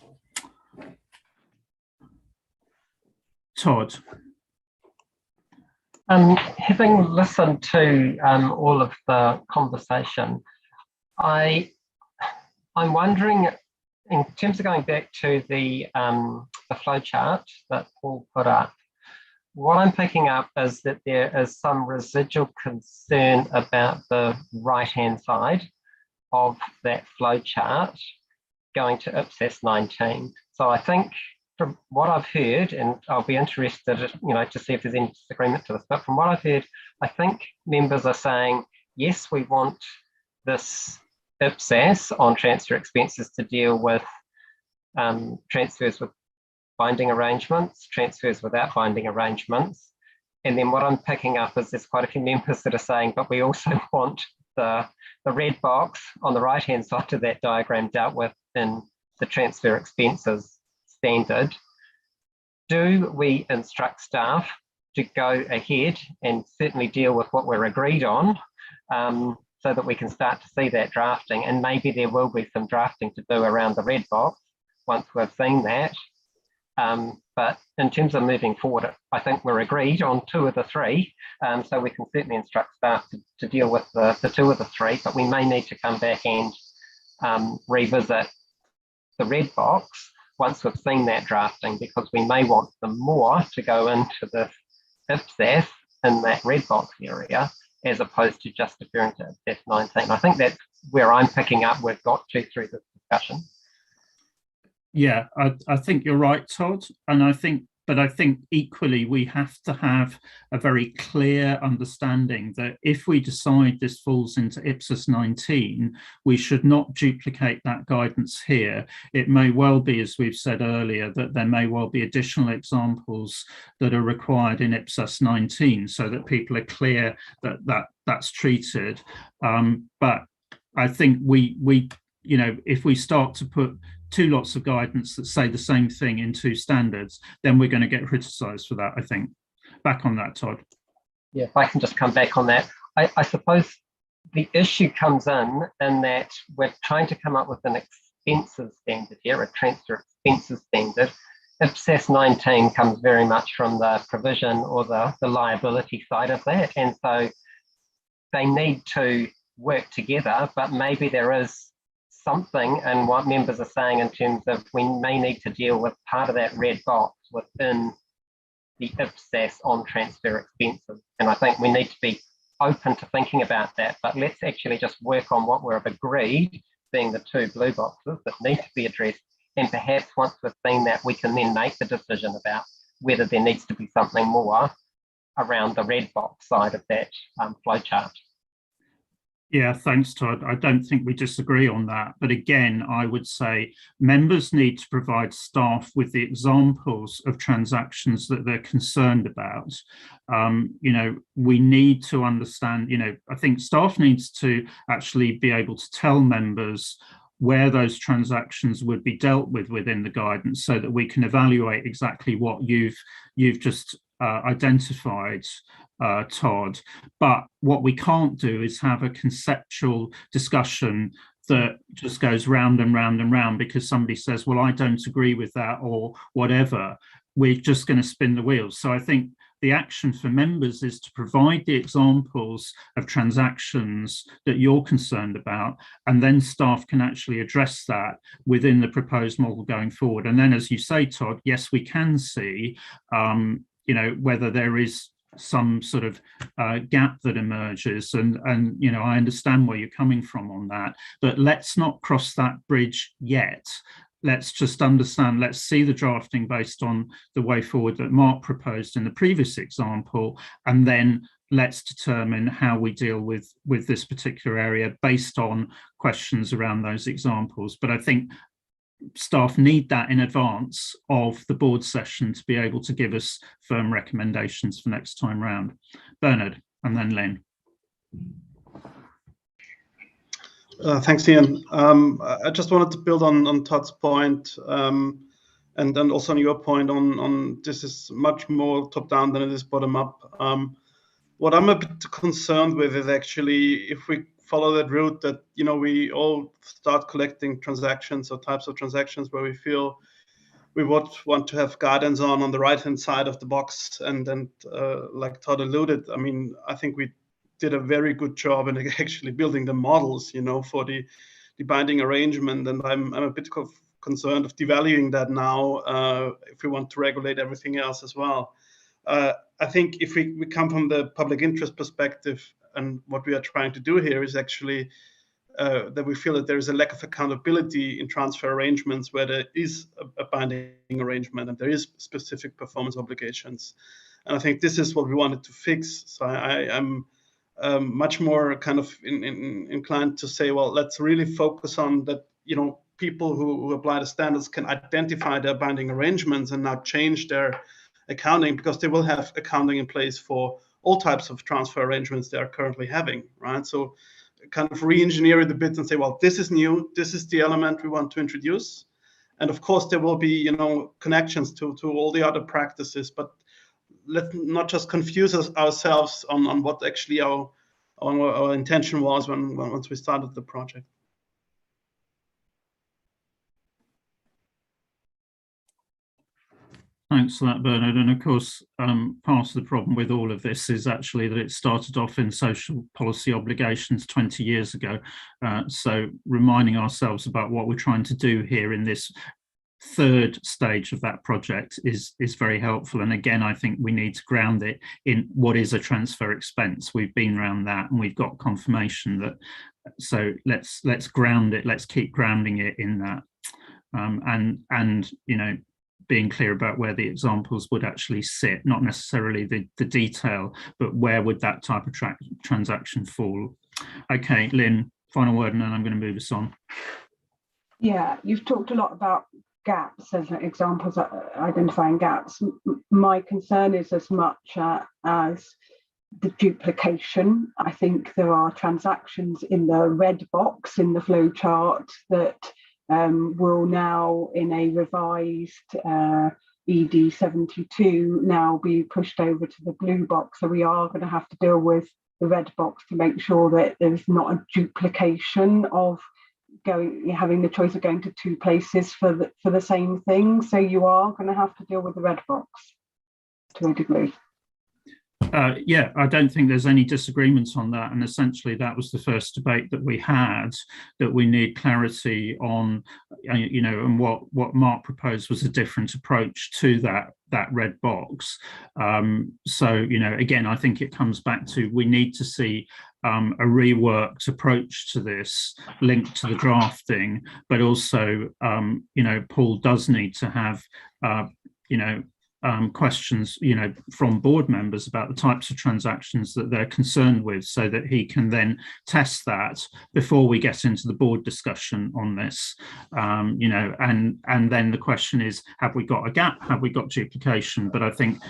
Todd. Having listened to all of the conversation, I'm wondering, in terms of going back to the flow chart that Paul put up, what I'm picking up is that there is some residual concern about the right-hand side of that flow chart going to IPSAS 19. So I think from what I've heard, and I'll be interested, to see if there's any disagreement to this, but from what I've heard, I think members are saying, yes, we want this IPSAS on transfer expenses to deal with transfers with binding arrangements, transfers without binding arrangements. And then what I'm picking up is there's quite a few members that are saying, but we also want the red box on the right-hand side of that diagram dealt with in the transfer expenses standard. Do we instruct staff to go ahead and certainly deal with what we're agreed on, so that we can start to see that drafting? And maybe there will be some drafting to do around the red box once we've seen that. But in terms of moving forward, I think we're agreed on 2 of the 3. So we can certainly instruct staff to deal with the 2 of the 3, but we may need to come back and revisit the red box once we've seen that drafting, because we may want them more to go into the IPSAS in that red box area, as opposed to just deferring to IPSAS 19. I think that's where I'm picking up we've got to through this discussion. Yeah, I think you're right, Todd. And I think equally we have to have a very clear understanding that if we decide this falls into IPSAS 19, we should not duplicate that guidance here. It may well be, as we've said earlier, that there may well be additional examples that are required in IPSAS 19 so that people are clear that that's treated. But I think we you know, if we start to put two lots of guidance that say the same thing in two standards, then we're going to get criticised for that, I think. Back on that, Todd. Yeah, if I can just come back on that. I suppose the issue comes in that we're trying to come up with an expenses standard here, a transfer expenses standard. IPSAS 19 comes very much from the provision or the liability side of that. And so they need to work together, but maybe there is something in what members are saying in terms of we may need to deal with part of that red box within the IPSAS on transfer expenses. And I think we need to be open to thinking about that, but let's actually just work on what we've agreed, being the two blue boxes that need to be addressed. And perhaps once we've seen that, we can then make the decision about whether there needs to be something more around the red box side of that flowchart. Yeah, thanks, Todd. I don't think we disagree on that. But again, I would say members need to provide staff with the examples of transactions that they're concerned about. You know, we need to understand, you know, I think staff needs to actually be able to tell members where those transactions would be dealt with within the guidance so that we can evaluate exactly what you've just identified, Todd. But what we can't do is have a conceptual discussion that just goes round and round and round because somebody says, well, I don't agree with that or whatever. We're just going to spin the wheels. So I think the action for members is to provide the examples of transactions that you're concerned about, and then staff can actually address that within the proposed model going forward. And then, as you say, Todd, yes, we can see, you know, whether there is some sort of gap that emerges, and you know, I understand where you're coming from on that, but let's not cross that bridge yet. Let's just understand, let's see the drafting based on the way forward that Mark proposed in the previous example, and then let's determine how we deal with this particular area based on questions around those examples. But I think staff need that in advance of the board session to be able to give us firm recommendations for next time round. Bernard, and then Lynn. Thanks, Ian. I just wanted to build on Todd's point, and also on your point on this is much more top-down than it is bottom-up. What I'm a bit concerned with is actually if we follow that route that, you know, we all start collecting transactions or types of transactions where we feel we would want to have guidance on the right-hand side of the box. And like Todd alluded, I mean, I think we did a very good job in actually building the models, you know, for the binding arrangement. And I'm a bit concerned of devaluing that now if we want to regulate everything else as well. I think if we come from the public interest perspective, and what we are trying to do here is actually that we feel that there is a lack of accountability in transfer arrangements where there is a binding arrangement and there is specific performance obligations. And I think this is what we wanted to fix. So I am much more kind of inclined to say, well, let's really focus on that, you know, people who apply the standards can identify their binding arrangements and not change their accounting, because they will have accounting in place for all types of transfer arrangements they are currently having, right? So kind of re-engineer it a bit and say, well, this is new, this is the element we want to introduce. And of course, there will be, you know, connections to all the other practices, but let's not just confuse ourselves on what actually our intention was once we started the project. Thanks for that, Bernard. And of course, part of the problem with all of this is actually that it started off in social policy obligations 20 years ago. So reminding ourselves about what we're trying to do here in this third stage of that project is very helpful. And again, I think we need to ground it in what is a transfer expense. We've been around that and we've got confirmation that, so let's ground it, let's keep grounding it in that. And you know, being clear about where the examples would actually sit, not necessarily the detail, but where would that type of transaction fall. Okay, Lynn, final word, and then I'm going to move us on. Yeah, you've talked a lot about gaps as examples of identifying gaps. My concern is as much as the duplication. I think there are transactions in the red box in the flowchart that will now, in a revised ED 72, now be pushed over to the blue box. So we are going to have to deal with the red box to make sure that there's not a duplication of having the choice of going to two places for the same thing. So you are going to have to deal with the red box to a degree. Yeah, I don't think there's any disagreement on that. And essentially, that was the first debate that we had, that we need clarity on, and what Mark proposed was a different approach to that red box. So, again, I think it comes back to we need to see a reworked approach to this linked to the drafting, but also, Paul does need to have, questions, from board members about the types of transactions that they're concerned with, so that he can then test that before we get into the board discussion on this. And then the question is, have we got a gap? Have we got duplication? But I think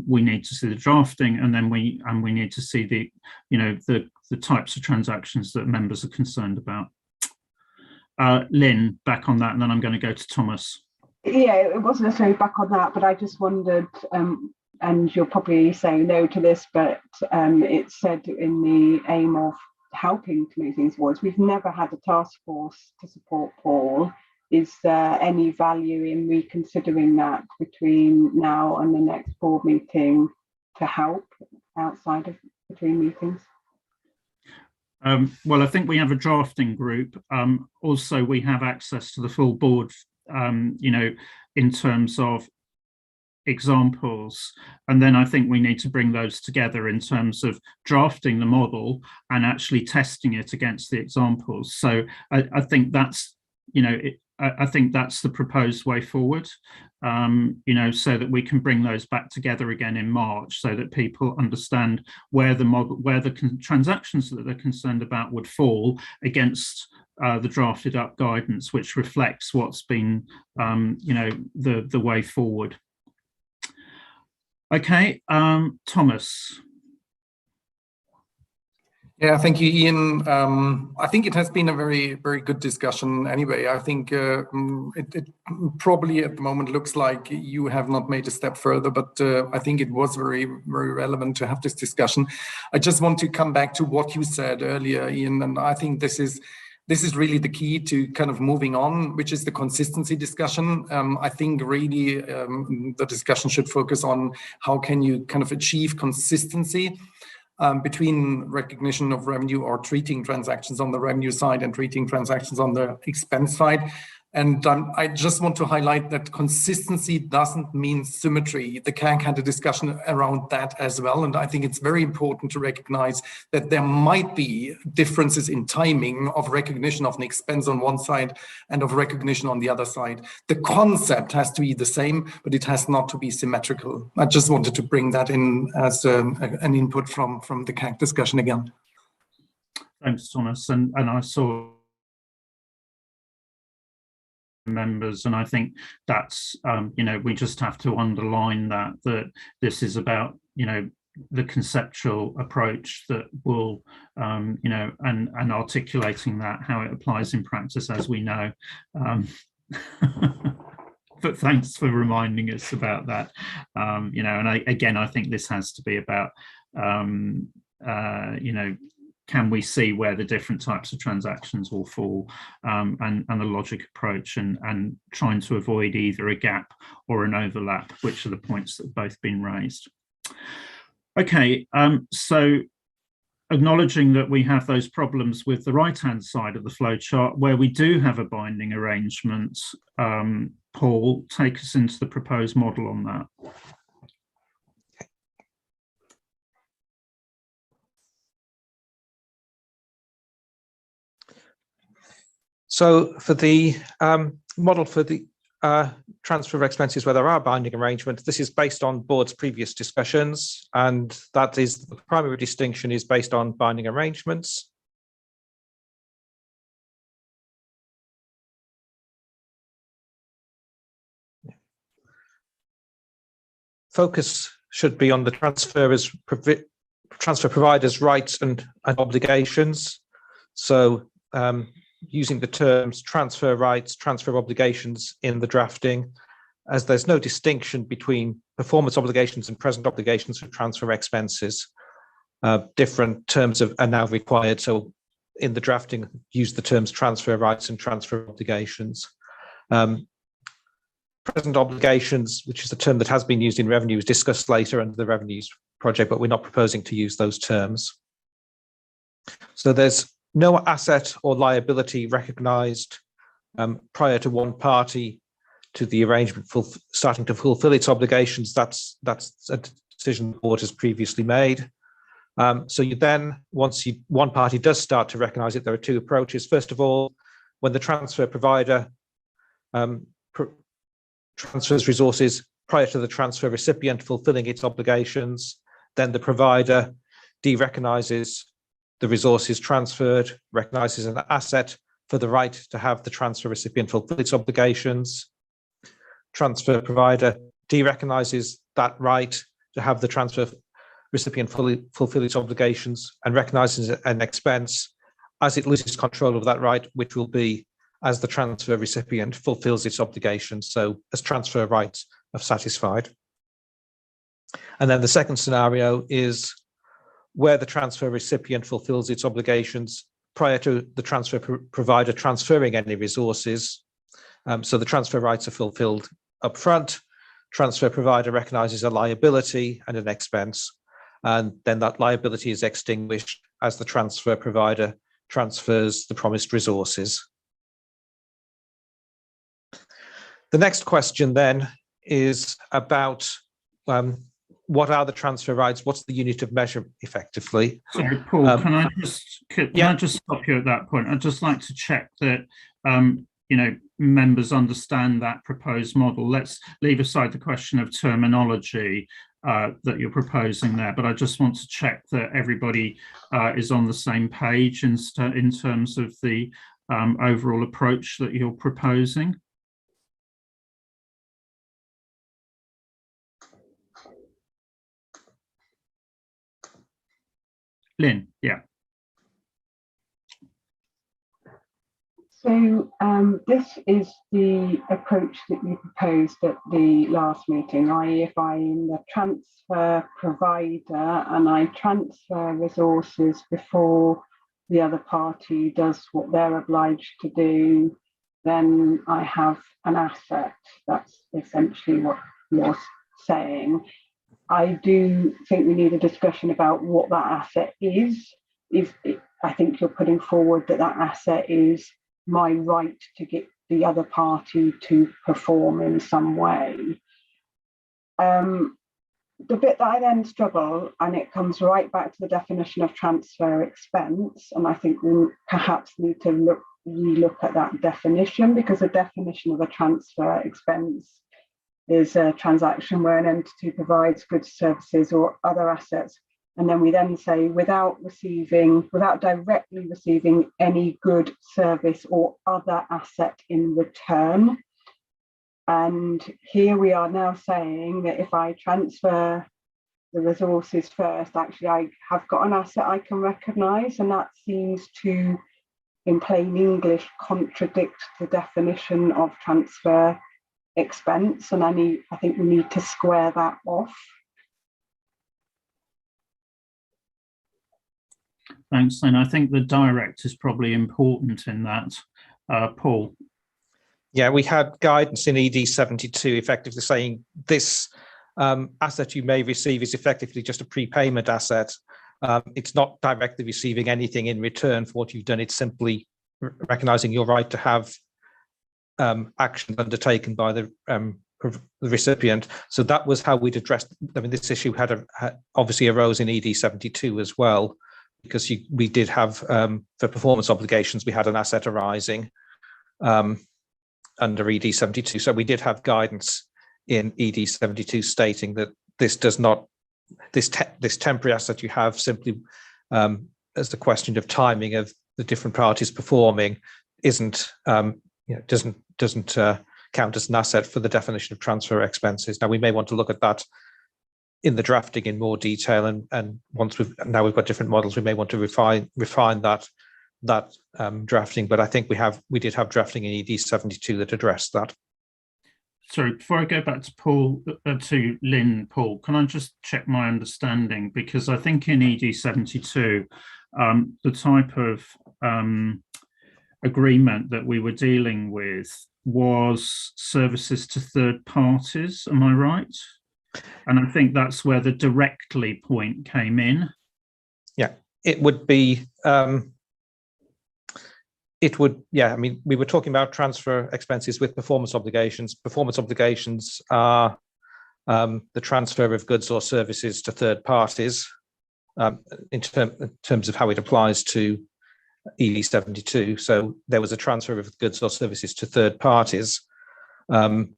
we need to see the drafting, and then we need to see the types of transactions that members are concerned about. Lynn, back on that, and then I'm going to go to Thomas. Yeah, it wasn't necessarily back on that, but I just wondered, and you'll probably say no to this, but it's said in the aim of helping to move things forward. We've never had a task force to support Paul. Is there any value in reconsidering that between now and the next board meeting to help outside of between meetings? Well, I think we have a drafting group. Also, we have access to the full board, in terms of examples. And then I think we need to bring those together in terms of drafting the model and actually testing it against the examples. So I think that's, I think that's the proposed way forward, so that we can bring those back together again in March, so that people understand where the model, where the transactions that they're concerned about would fall against the drafted up guidance, which reflects what's been, the way forward. Okay, Thomas. Yeah, thank you, Ian. I think it has been a very, very good discussion anyway. I think it probably at the moment looks like you have not made a step further, but I think it was very, very relevant to have this discussion. I just want to come back to what you said earlier, Ian, and I think this is really the key to kind of moving on, which is the consistency discussion. I think really the discussion should focus on how can you kind of achieve consistency between recognition of revenue or treating transactions on the revenue side and treating transactions on the expense side. And I just want to highlight that consistency doesn't mean symmetry. The CAG had a discussion around that as well. And I think it's very important to recognize that there might be differences in timing of recognition of an expense on one side and of recognition on the other side. The concept has to be the same, but it has not to be symmetrical. I just wanted to bring that in as an input from the CAG discussion again. Thanks, Thomas. And I saw members, and I think that's we just have to underline that this is about the conceptual approach that will and articulating that how it applies in practice, as we know. But thanks for reminding us about that. And I think this has to be about can we see where the different types of transactions will fall, and the logic approach, and trying to avoid either a gap or an overlap, which are the points that have both been raised. Okay, so acknowledging that we have those problems with the right-hand side of the flowchart where we do have a binding arrangement, Paul, take us into the proposed model on that. So for the model for the transfer of expenses where there are binding arrangements, this is based on board's previous discussions, and that is the primary distinction is based on binding arrangements. Focus should be on the transferor's transfer providers' rights and obligations. So using the terms transfer rights, transfer obligations in the drafting, as there's no distinction between performance obligations and present obligations for transfer expenses. Different terms are now required. So in the drafting, use the terms transfer rights and transfer obligations. Present obligations, which is a term that has been used in revenue, is discussed later under the revenues project, but we're not proposing to use those terms. So there's no asset or liability recognised prior to one party to the arrangement starting to fulfil its obligations. That's a decision the board has previously made. So you then, once one party does start to recognise it, there are two approaches. First of all, when the transfer provider transfers resources prior to the transfer recipient fulfilling its obligations, then the provider de-recognises the resources transferred, recognises an asset for the right to have the transfer recipient fulfill its obligations. Transfer provider de-recognises that right to have the transfer recipient fulfill its obligations and recognises an expense as it loses control of that right, which will be as the transfer recipient fulfills its obligations, so as transfer rights are satisfied. And then the second scenario is where the transfer recipient fulfills its obligations prior to the transfer provider transferring any resources. So the transfer rights are fulfilled up front, transfer provider recognises a liability and an expense, and then that liability is extinguished as the transfer provider transfers the promised resources. The next question then is about what are the transfer rights? What's the unit of measure effectively? Sorry, Paul, can I just stop you at that point? I'd just like to check that members understand that proposed model. Let's leave aside the question of terminology that you're proposing there, but I just want to check that everybody is on the same page in terms of the overall approach that you're proposing. Lynn, yeah. So this is the approach that you proposed at the last meeting, i.e. if I'm the transfer provider and I transfer resources before the other party does what they're obliged to do, then I have an asset. That's essentially what you're saying. I do think we need a discussion about what that asset is. I think you're putting forward that asset is my right to get the other party to perform in some way. The bit that I then struggle, and it comes right back to the definition of transfer expense, and I think we perhaps need to relook at that definition, because the definition of a transfer expense is a transaction where an entity provides goods, services, or other assets. And then we then say without directly receiving any good, service, or other asset in return. And here we are now saying that if I transfer the resources first, actually I have got an asset I can recognise, and that seems to, in plain English, contradict the definition of transfer expense, and I think we need to square that off. Thanks, Lynn. I think the direct is probably important in that. Paul? Yeah, we had guidance in ED 72 effectively saying this asset you may receive is effectively just a prepayment asset. It's not directly receiving anything in return for what you've done. It's simply recognising your right to have actions undertaken by the recipient. So that was how we'd addressed. I mean, this issue had obviously arose in ED 72 as well, because we did have for performance obligations, we had an asset arising under ED 72. So we did have guidance in ED 72 stating that this does not, this temporary asset you have simply as the question of timing of the different parties performing isn't doesn't count as an asset for the definition of transfer expenses. Now we may want to look at that in the drafting in more detail, and once we've got different models, we may want to refine that drafting. But I think we did have drafting in ED 72 that addressed that. Sorry, before I go back to Paul, to Lynn, Paul, can I just check my understanding? Because I think in ED 72, the type of agreement that we were dealing with was services to third parties. Am I right? And I think that's where the directly point came in. Yeah, it would be. Yeah, I mean, we were talking about transfer expenses with performance obligations. Performance obligations are the transfer of goods or services to third parties in terms of how it applies to ED 72. So there was a transfer of goods or services to third parties. Under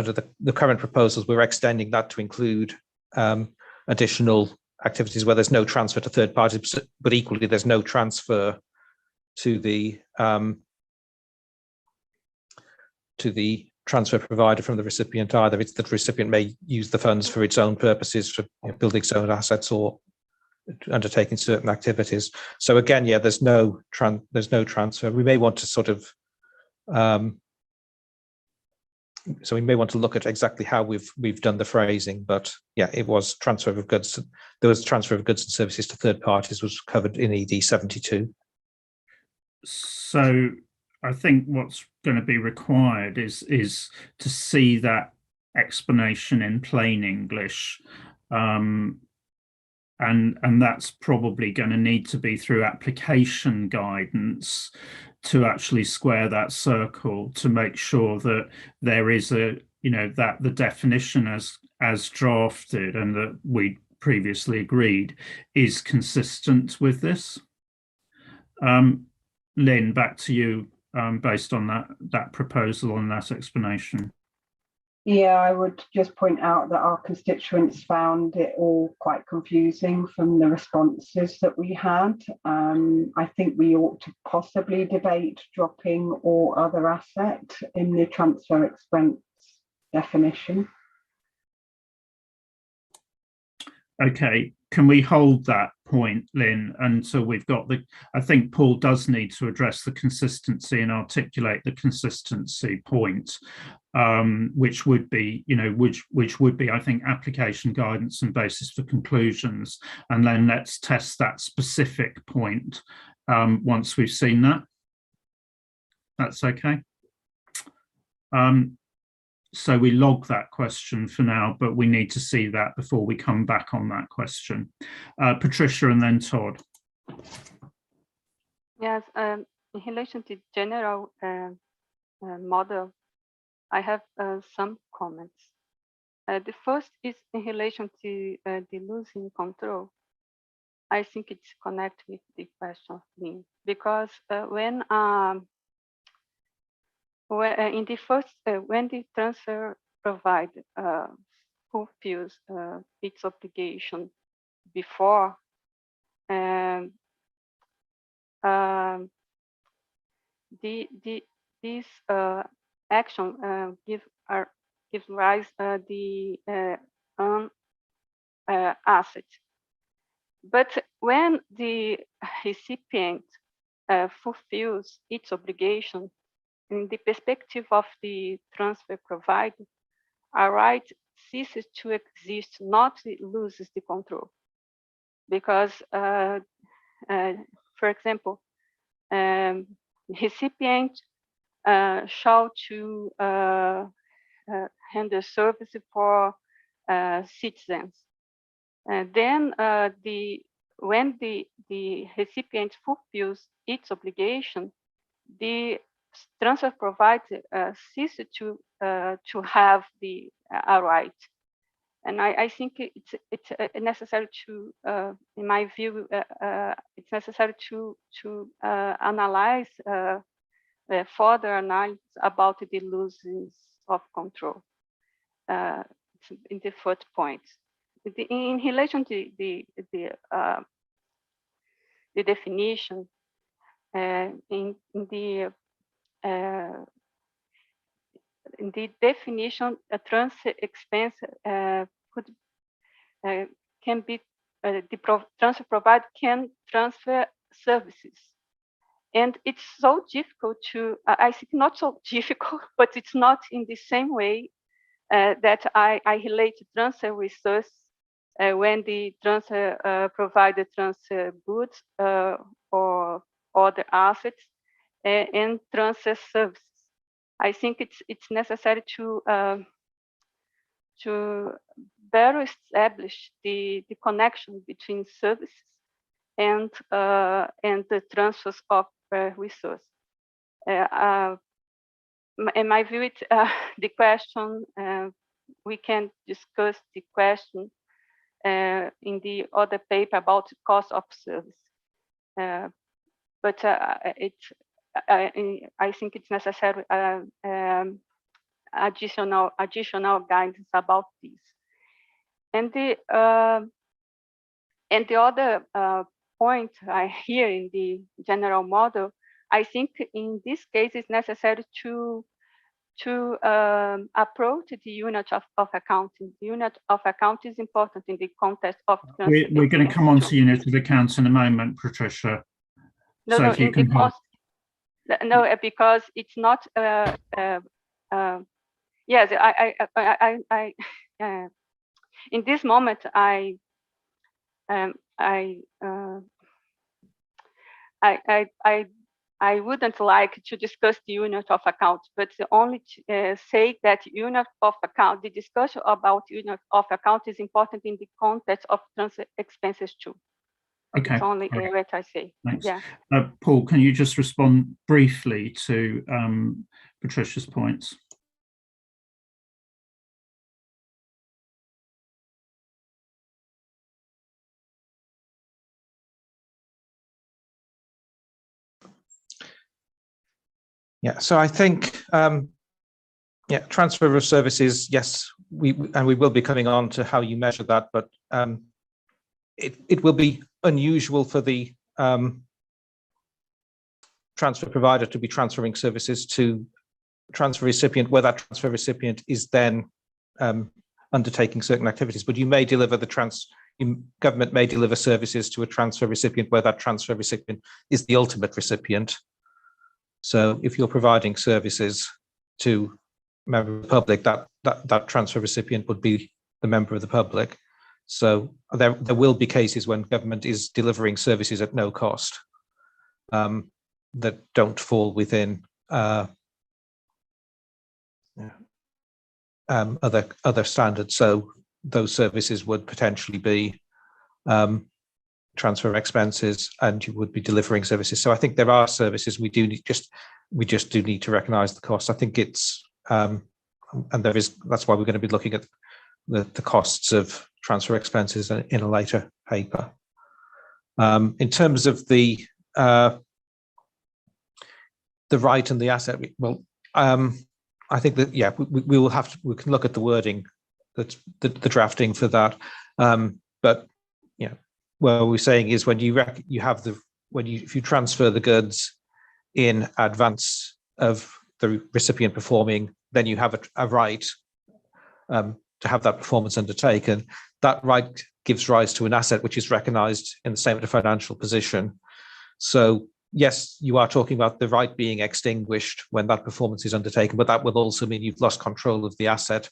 the current proposals, we're extending that to include additional activities where there's no transfer to third parties, but equally there's no transfer to the transfer provider from the recipient either. It's that the recipient may use the funds for its own purposes, for building its own assets or undertaking certain activities. So again, yeah, there's no transfer. We may want to sort of so we may want to look at exactly how we've done the phrasing, but yeah, it was transfer of goods. There was transfer of goods and services to third parties was covered in ED 72. So I think what's going to be required is to see that explanation in plain English, and that's probably going to need to be through application guidance to actually square that circle, to make sure that there is that the definition as drafted and that we previously agreed is consistent with this. Lynn, back to you, based on that proposal and that explanation. Yeah, I would just point out that our constituents found it all quite confusing from the responses that we had. I think we ought to possibly debate dropping or other asset in the transfer expense definition. Okay, can we hold that point, Lynn, until we've got I think Paul does need to address the consistency and articulate the consistency point, which would be, which would be, I think, application guidance and basis for conclusions. And then let's test that specific point once we've seen that. That's okay. So we log that question for now, but we need to see that before we come back on that question. Patricia and then Todd. Yes, in relation to general model, I have some comments. The first is in relation to the losing control. I think it's connected with the question of Lynn, because when in the first, when the transfer provider fulfills its obligation before, this action gives rise the asset. But when the recipient fulfills its obligation, in the perspective of the transfer provider, a right ceases to exist, not loses the control. Because, for example, recipient shall to render service for citizens. And then when the recipient fulfills its obligation, the transfer provider ceases to have a right, and I think it's necessary to, in my view, it's necessary to analyze further analysis about the losses of control. In the first point, in relation to the definition in the in the definition, a transfer expense can be transfer provider can transfer services, and it's so difficult to. I think not so difficult, but it's not in the same way that I relate to transfer resource when the transfer provider transfer goods or other assets and transfer services. I think it's necessary to better establish the connection between services and the transfers of resources. In my view, the question we can discuss the question in the other paper about the cost of service, but I think it's necessary additional guidance about this. And the other point I hear in the general model, I think in this case it's necessary to approach the unit of accounting. The unit of account is important in the context of. We're going to come on to unit of account in a moment, Patricia. No, so no, if you can no, because it's not. Yes, in this moment, I wouldn't like to discuss the unit of account, but only say that unit of account, the discussion about unit of account is important in the context of transfer expenses too. Okay. It's only what I say. Thanks. Yeah. Paul, can you just respond briefly to Patricia's points? Yeah, so I think, yeah, transfer of services, yes, we will be coming on to how you measure that, but it will be unusual for the transfer provider to be transferring services to transfer recipient, where that transfer recipient is then undertaking certain activities. But you may deliver government may deliver services to a transfer recipient where that transfer recipient is the ultimate recipient. So if you're providing services to a member of the public, that transfer recipient would be the member of the public. So there will be cases when government is delivering services at no cost that don't fall within other standards. So those services would potentially be transfer expenses, and you would be delivering services. So I think there are services we just do need to recognise the cost. I think it's and that's why we're going to be looking at the costs of transfer expenses in a later paper. In terms of the right and the asset, well, I think that, yeah, we will have to, we can look at the wording, that's the drafting for that. But yeah, what we're saying is when if you transfer the goods in advance of the recipient performing, then you have a right to have that performance undertaken. That right gives rise to an asset which is recognized in the statement of financial position. So yes, you are talking about the right being extinguished when that performance is undertaken, but that will also mean you've lost control of the asset,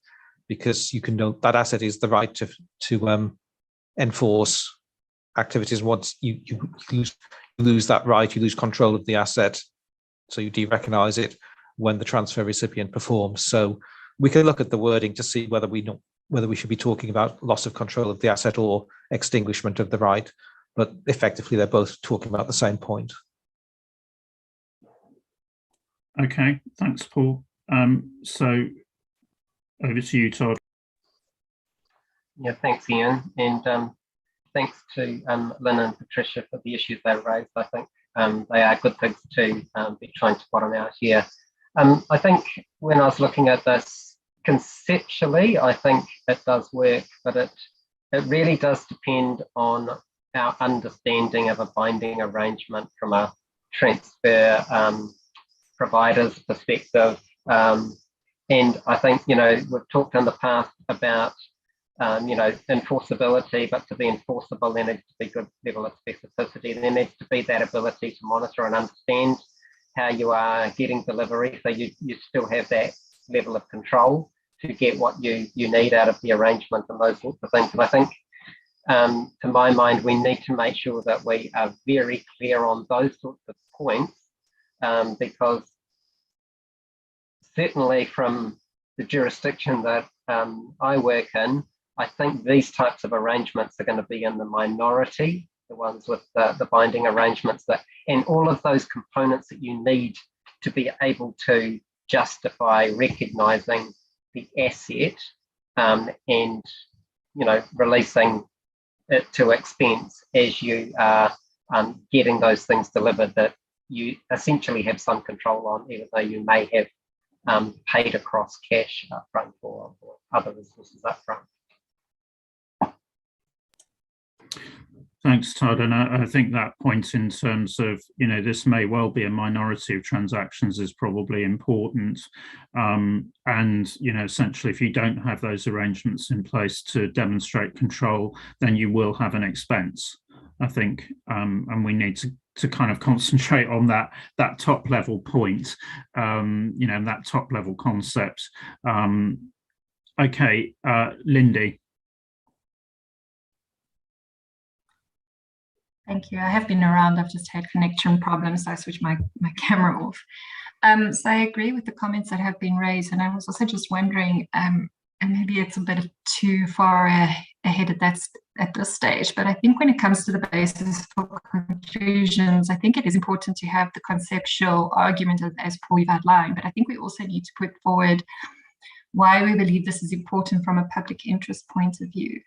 because you can know that asset is the right to enforce activities. Once you lose that right, you lose control of the asset, so you de-recognize it when the transfer recipient performs. So we can look at the wording to see whether we should be talking about loss of control of the asset or extinguishment of the right, but effectively they're both talking about the same point. Okay, thanks, Paul. So over to you, Todd. Yeah, thanks, Ian, and thanks to Lynn and Patricia for the issues they raised. I think they are good things to be trying to bottom out here. I think when I was looking at this conceptually, I think it does work, but it really does depend on our understanding of a binding arrangement from a transfer provider's perspective. And I think, you know, we've talked in the past about, you know, enforceability, but to be enforceable, there needs to be good level of specificity. There needs to be that ability to monitor and understand how you are getting delivery, so you still have that level of control to get what you need out of the arrangement and those sorts of things. And I think, to my mind, we need to make sure that we are very clear on those sorts of points, because certainly from the jurisdiction that I work in, I think these types of arrangements are going to be in the minority, the ones with the binding arrangements, that, and all of those components that you need to be able to justify recognising the asset and, you know, releasing it to expense as you are getting those things delivered, that you essentially have some control on, even though you may have paid across cash upfront or other resources upfront. Thanks, Todd. And I think that point in terms of, you know, this may well be a minority of transactions is probably important. And, you know, essentially, if you don't have those arrangements in place to demonstrate control, then you will have an expense, I think. And we need to kind of concentrate on that top level point, you know, that top level concept. Okay, Lindy. Thank you. I have been around. I've just had connection problems, so I switched my camera off. So I agree with the comments that have been raised, and I was also just wondering, and maybe it's a bit too far ahead at this stage, but I think when it comes to the basis for conclusions, I think it is important to have the conceptual argument as Paul you've outlined, but I think we also need to put forward why we believe this is important from a public interest point of view.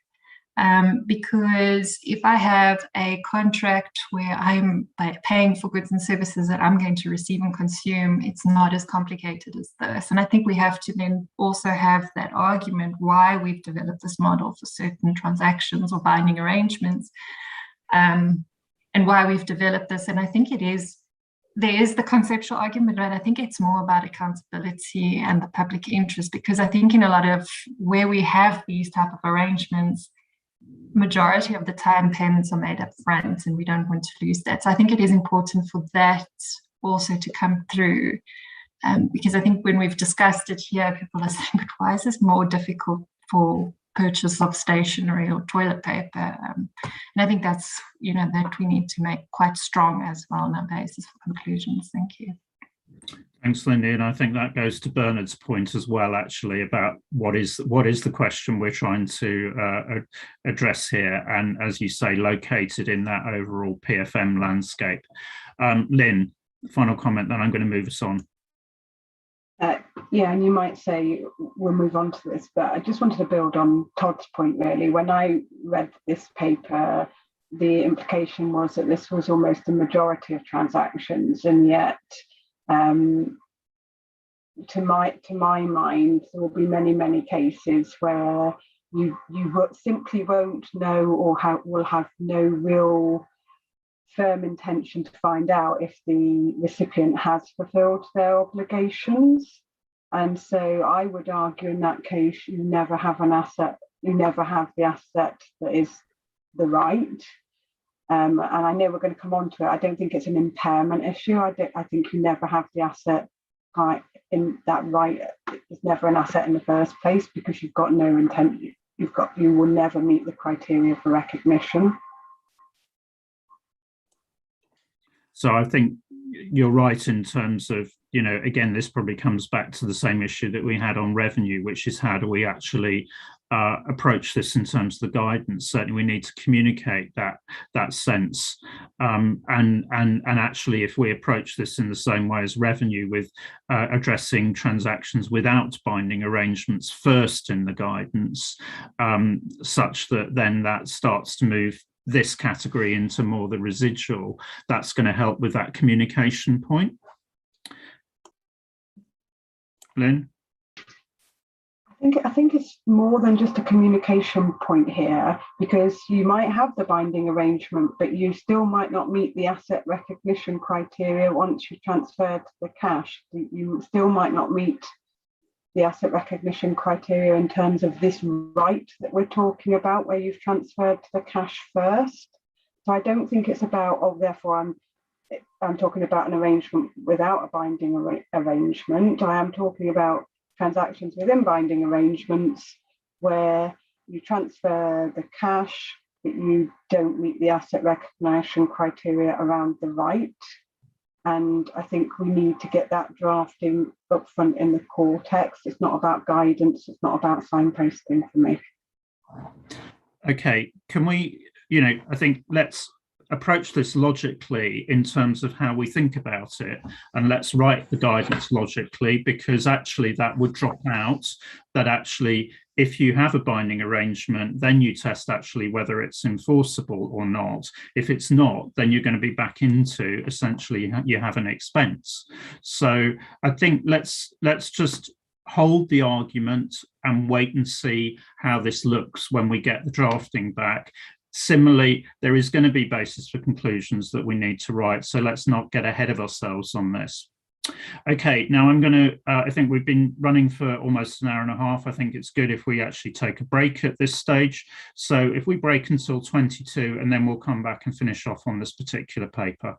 Because if I have a contract where I'm paying for goods and services that I'm going to receive and consume, it's not as complicated as this. And I think we have to then also have that argument why we've developed this model for certain transactions or binding arrangements, and why we've developed this. And I think there is the conceptual argument, but I think it's more about accountability and the public interest, because I think in a lot of where we have these type of arrangements, majority of the time payments are made up front, and we don't want to lose that. So I think it is important for that also to come through, because I think when we've discussed it here, people are saying, but why is this more difficult for purchase of stationery or toilet paper? And I think that's, you know, that we need to make quite strong as well on our basis for conclusions. Thank you. Thanks, Lindy. And I think that goes to Bernard's point as well, actually, about what is the question we're trying to address here, and as you say, located in that overall PFM landscape. Lynn, final comment, then I'm going to move us on. Yeah, and you might say we'll move on to this, but I just wanted to build on Todd's point, really. When I read this paper, the implication was that this was almost the majority of transactions, and yet to my mind, there will be many cases where you simply won't know, or will have no real firm intention to find out if the recipient has fulfilled their obligations. And so I would argue in that case, you never have an asset, you never have the asset that is the right. And I know we're going to come on to it. I don't think it's an impairment issue. I think you never have the asset in that right. It's never an asset in the first place, because you've got no intent. You will never meet the criteria for recognition. So I think you're right in terms of, you know, again, this probably comes back to the same issue that we had on revenue, which is how do we actually approach this in terms of the guidance. Certainly we need to communicate that sense, and actually if we approach this in the same way as revenue, with addressing transactions without binding arrangements first in the guidance, such that then that starts to move this category into more the residual, that's going to help with that communication point. Lynn? I think it's more than just a communication point here, because you might have the binding arrangement, but you still might not meet the asset recognition criteria once you transfer to the cash. You still might not meet the asset recognition criteria in terms of this right that we're talking about, where you've transferred the cash first. So I don't think it's about, oh, therefore I'm talking about an arrangement without a binding arrangement. I am talking about transactions within binding arrangements where you transfer the cash, but you don't meet the asset recognition criteria around the right. And I think we need to get that drafting up front in the core text. It's not about guidance. It's not about signposting for me. Okay, can we, I think let's approach this logically in terms of how we think about it, and let's write the guidance logically, because actually that would drop out that actually if you have a binding arrangement, then you test actually whether it's enforceable or not. If it's not, then you're going to be back into essentially you have an expense. So I think let's just hold the argument and wait and see how this looks when we get the drafting back. Similarly, there is going to be basis for conclusions that we need to write, so let's not get ahead of ourselves on this. Okay, now I'm going to, I think we've been running for almost an hour and a half. I think it's good if we actually take a break at this stage. So if we break until 22, and then we'll come back and finish off on this particular paper.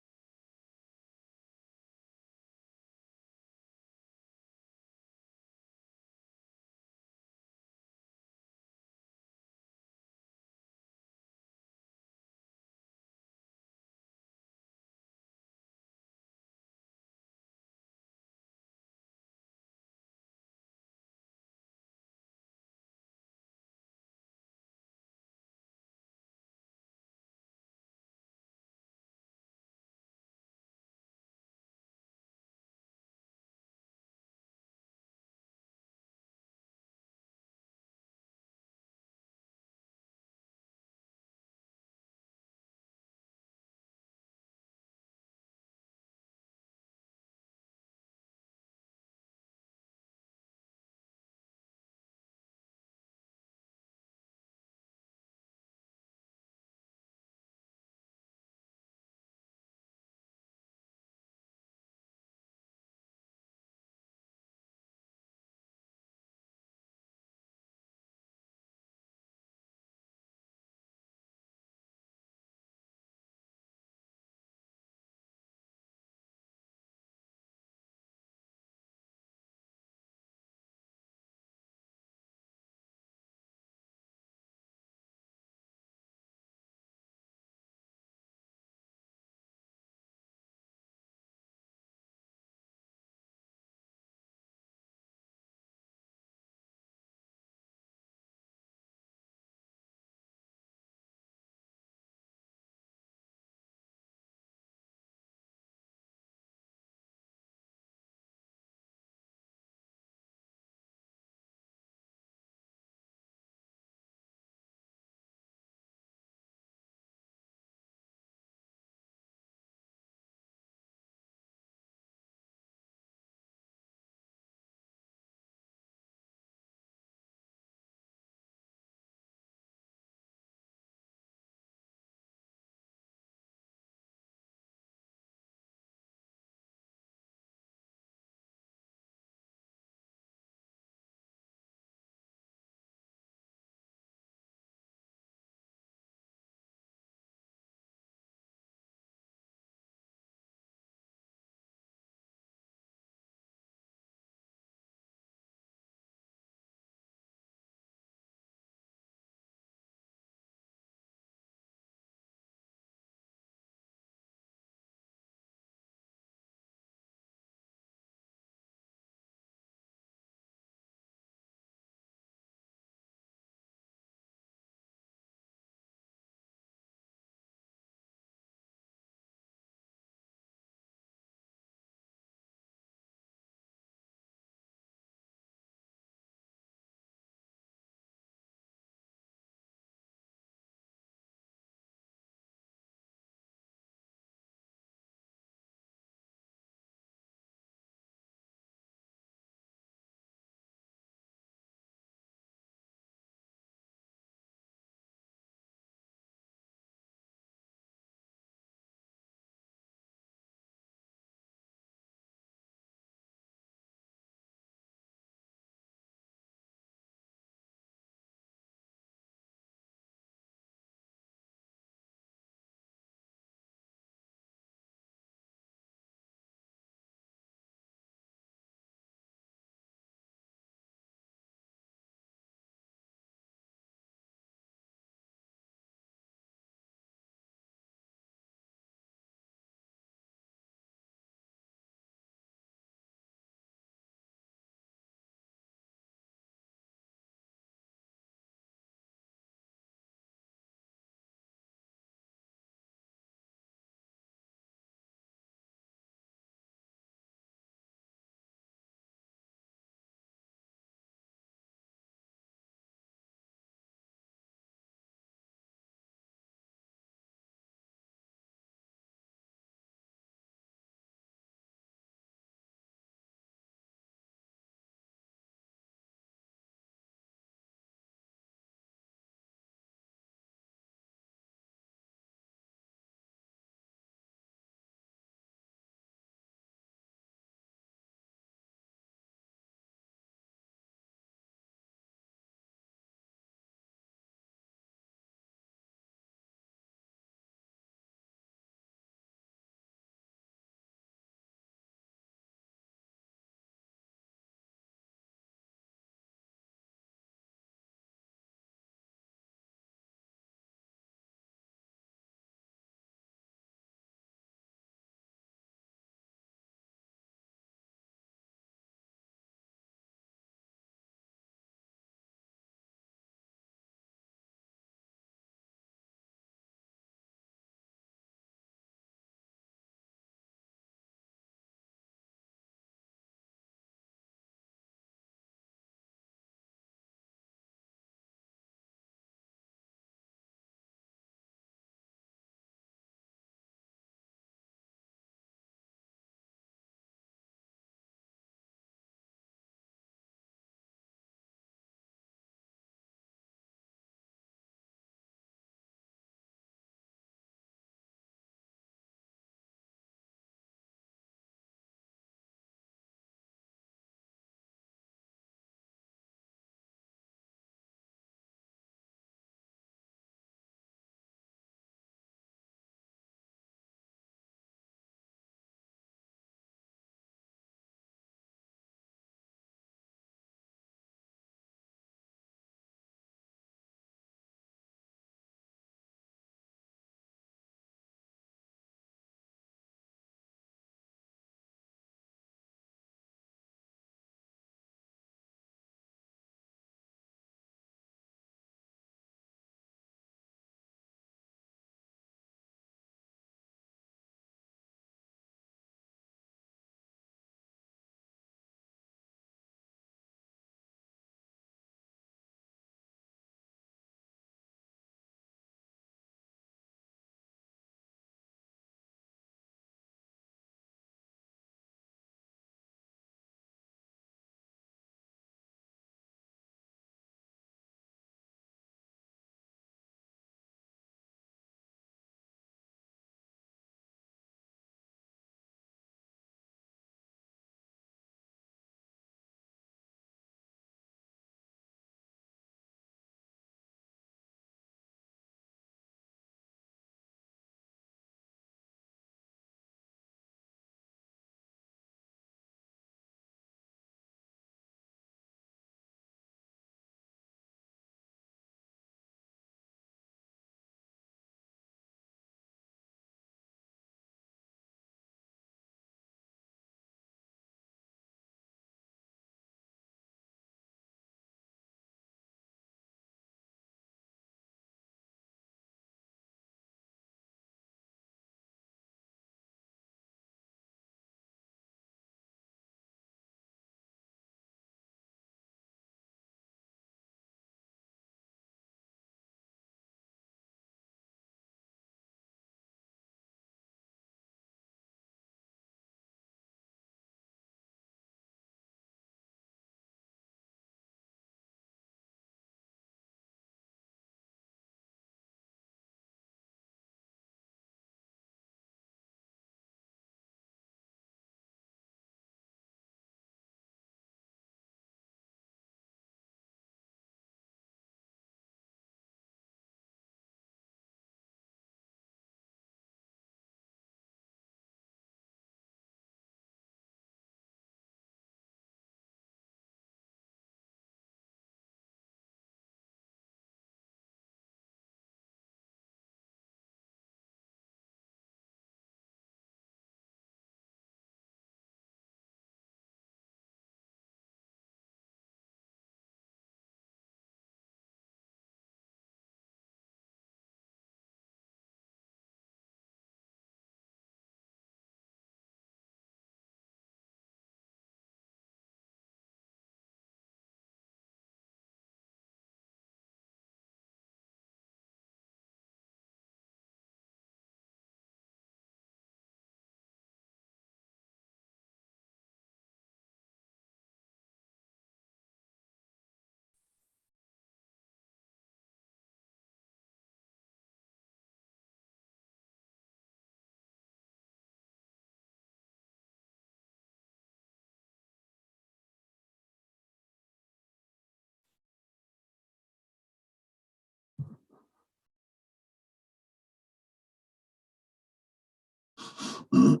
1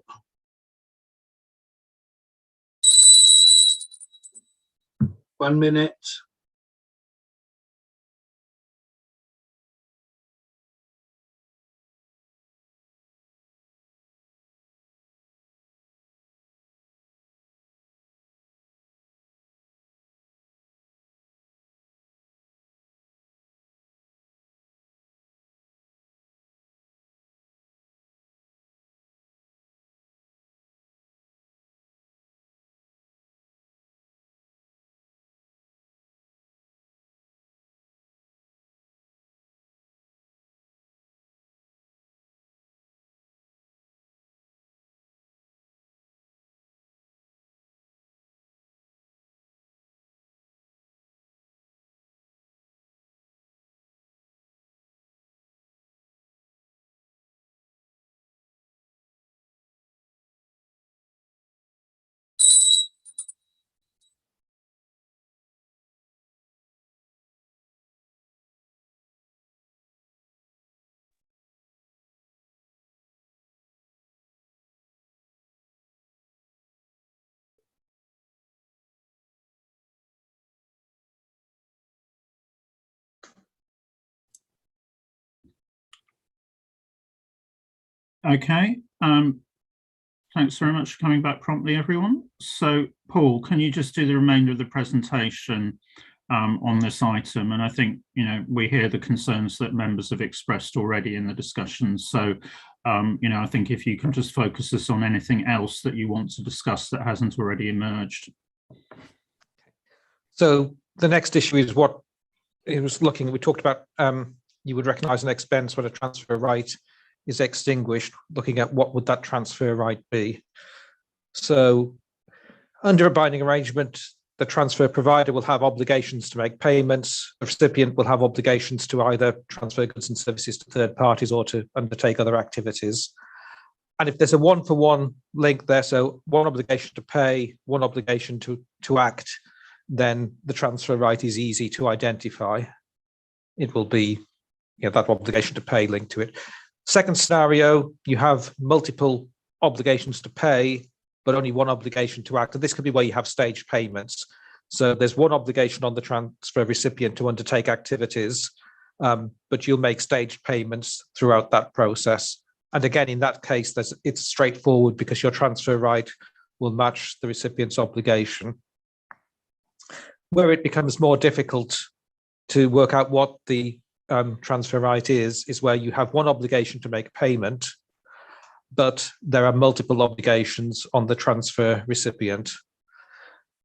minute. Okay. Thanks very much for coming back promptly, everyone. So, Paul, can you just do the remainder of the presentation on this item? And I think, we hear the concerns that members have expressed already in the discussion. So, I think if you can just focus us on anything else that you want to discuss that hasn't already emerged. So the next issue is what it was looking, we talked about, you would recognise an expense when a transfer right is extinguished, looking at what would that transfer right be. So under a binding arrangement, the transfer provider will have obligations to make payments. The recipient will have obligations to either transfer goods and services to third parties or to undertake other activities. And if there's a one-for-one link there, so one obligation to pay, one obligation to act, then the transfer right is easy to identify. It will be that obligation to pay linked to it. Second scenario, you have multiple obligations to pay, but only one obligation to act. And this could be where you have staged payments. So there's one obligation on the transfer recipient to undertake activities, but you'll make staged payments throughout that process. And again, in that case, it's straightforward because your transfer right will match the recipient's obligation. Where it becomes more difficult to work out what the transfer right is where you have one obligation to make payment, but there are multiple obligations on the transfer recipient.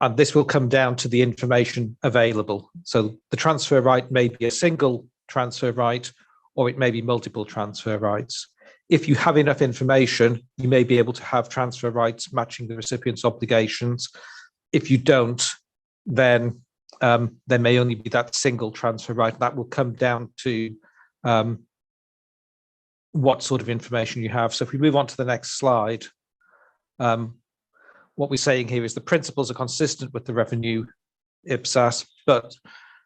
And this will come down to the information available. So the transfer right may be a single transfer right, or it may be multiple transfer rights. If you have enough information, you may be able to have transfer rights matching the recipient's obligations. If you don't, then there may only be that single transfer right. That will come down to what sort of information you have. So if we move on to the next slide, what we're saying here is the principles are consistent with the revenue IPSAS, but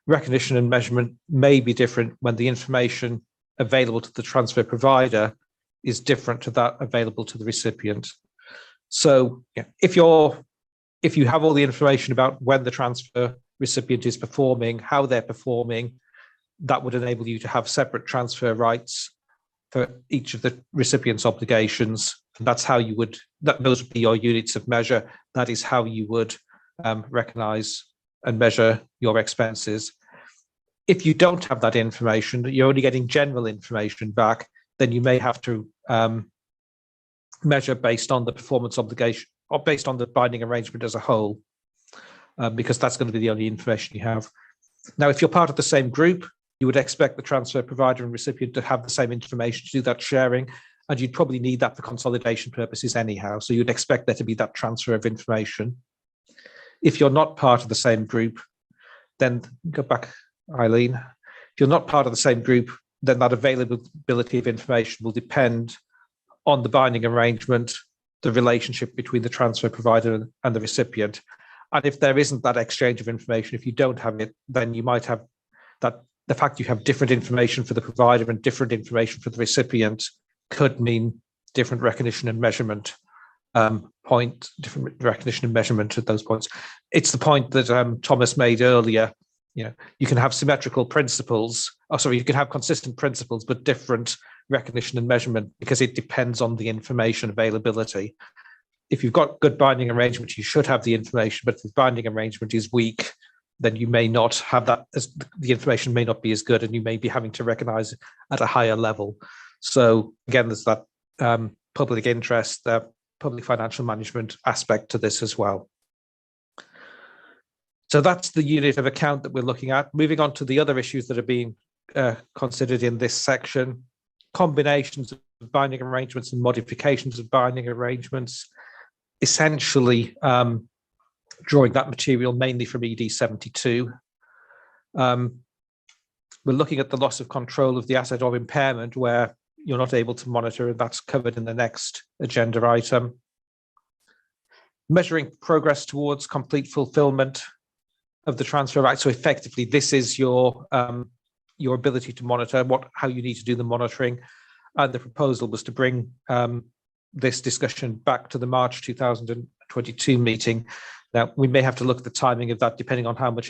recognition and measurement may be different when the information available to the transfer provider is different to that available to the recipient. So if you have all the information about when the transfer recipient is performing, how they're performing, that would enable you to have separate transfer rights for each of the recipient's obligations. And that's how you would, those would be your units of measure. That is how you would recognize and measure your expenses. If you don't have that information, you're only getting general information back, then you may have to measure based on the performance obligation or based on the binding arrangement as a whole, because that's going to be the only information you have. Now, if you're part of the same group, you would expect the transfer provider and recipient to have the same information to do that sharing, and you'd probably need that for consolidation purposes anyhow. So you'd expect there to be that transfer of information. If you're not part of the same group, then go back, Eileen. If you're not part of the same group, then that availability of information will depend on the binding arrangement, the relationship between the transfer provider and the recipient. And if there isn't that exchange of information, if you don't have it, then you might have that the fact you have different information for the provider and different information for the recipient could mean different recognition and measurement different recognition and measurement at those points. It's the point that Thomas made earlier. You can have symmetrical principles. You can have consistent principles, but different recognition and measurement because it depends on the information availability. If you've got good binding arrangement, you should have the information, but if the binding arrangement is weak, then you may not have that, as the information may not be as good, and you may be having to recognize it at a higher level. So again, there's that public interest, the public financial management aspect to this as well. So that's the unit of account that we're looking at. Moving on to the other issues that are being considered in this section: combinations of binding arrangements and modifications of binding arrangements, essentially drawing that material mainly from ED 72. We're looking at the loss of control of the asset or impairment where you're not able to monitor, and that's covered in the next agenda item. Measuring progress towards complete fulfillment of the transfer right. So effectively, this is your ability to monitor how you need to do the monitoring. And the proposal was to bring this discussion back to the March 2022 meeting. Now, we may have to look at the timing of that depending on how much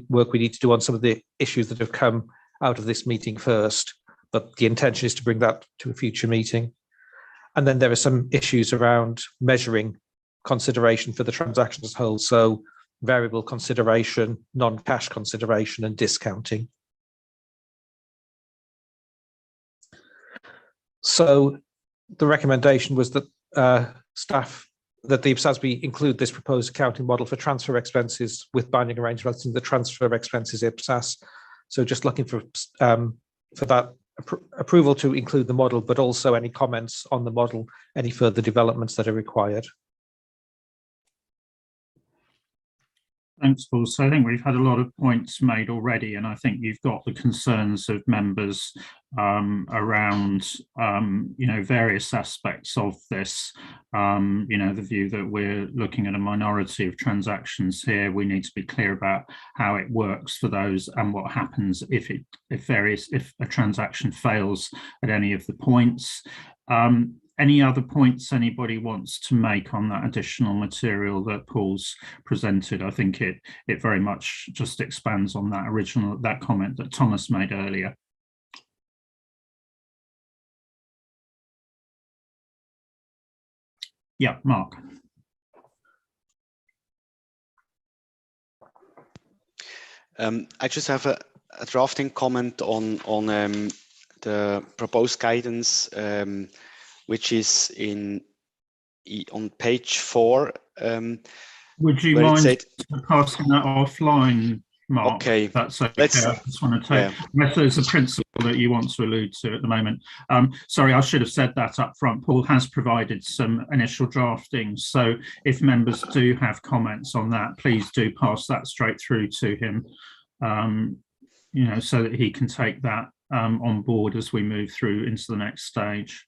work we need to do on some of the issues that have come out of this meeting first. But the intention is to bring that to a future meeting. And then there are some issues around measuring consideration for the transaction as a whole. So variable consideration, non-cash consideration, and discounting. So the recommendation was that the IPSASB include this proposed accounting model for transfer expenses with binding arrangements in the transfer expenses IPSAS. So just looking for that approval to include the model, but also any comments on the model, any further developments that are required. Thanks, Paul. So I think we've had a lot of points made already, and I think you've got the concerns of members around, various aspects of this. The view that we're looking at a minority of transactions here. We need to be clear about how it works for those and what happens if a transaction fails at any of the points. Any other points anybody wants to make on that additional material that Paul's presented? I think it very much just expands on that comment that Thomas made earlier. Yeah, Mark. I just have a drafting comment on the proposed guidance, which is on page 4. Would you mind passing that offline, Mark? Okay. That's okay. I just want to take, unless there's a principle that you want to allude to at the moment. Sorry, I should have said that up front. Paul has provided some initial drafting. So if members do have comments on that, please do pass that straight through to him, so that he can take that on board as we move through into the next stage.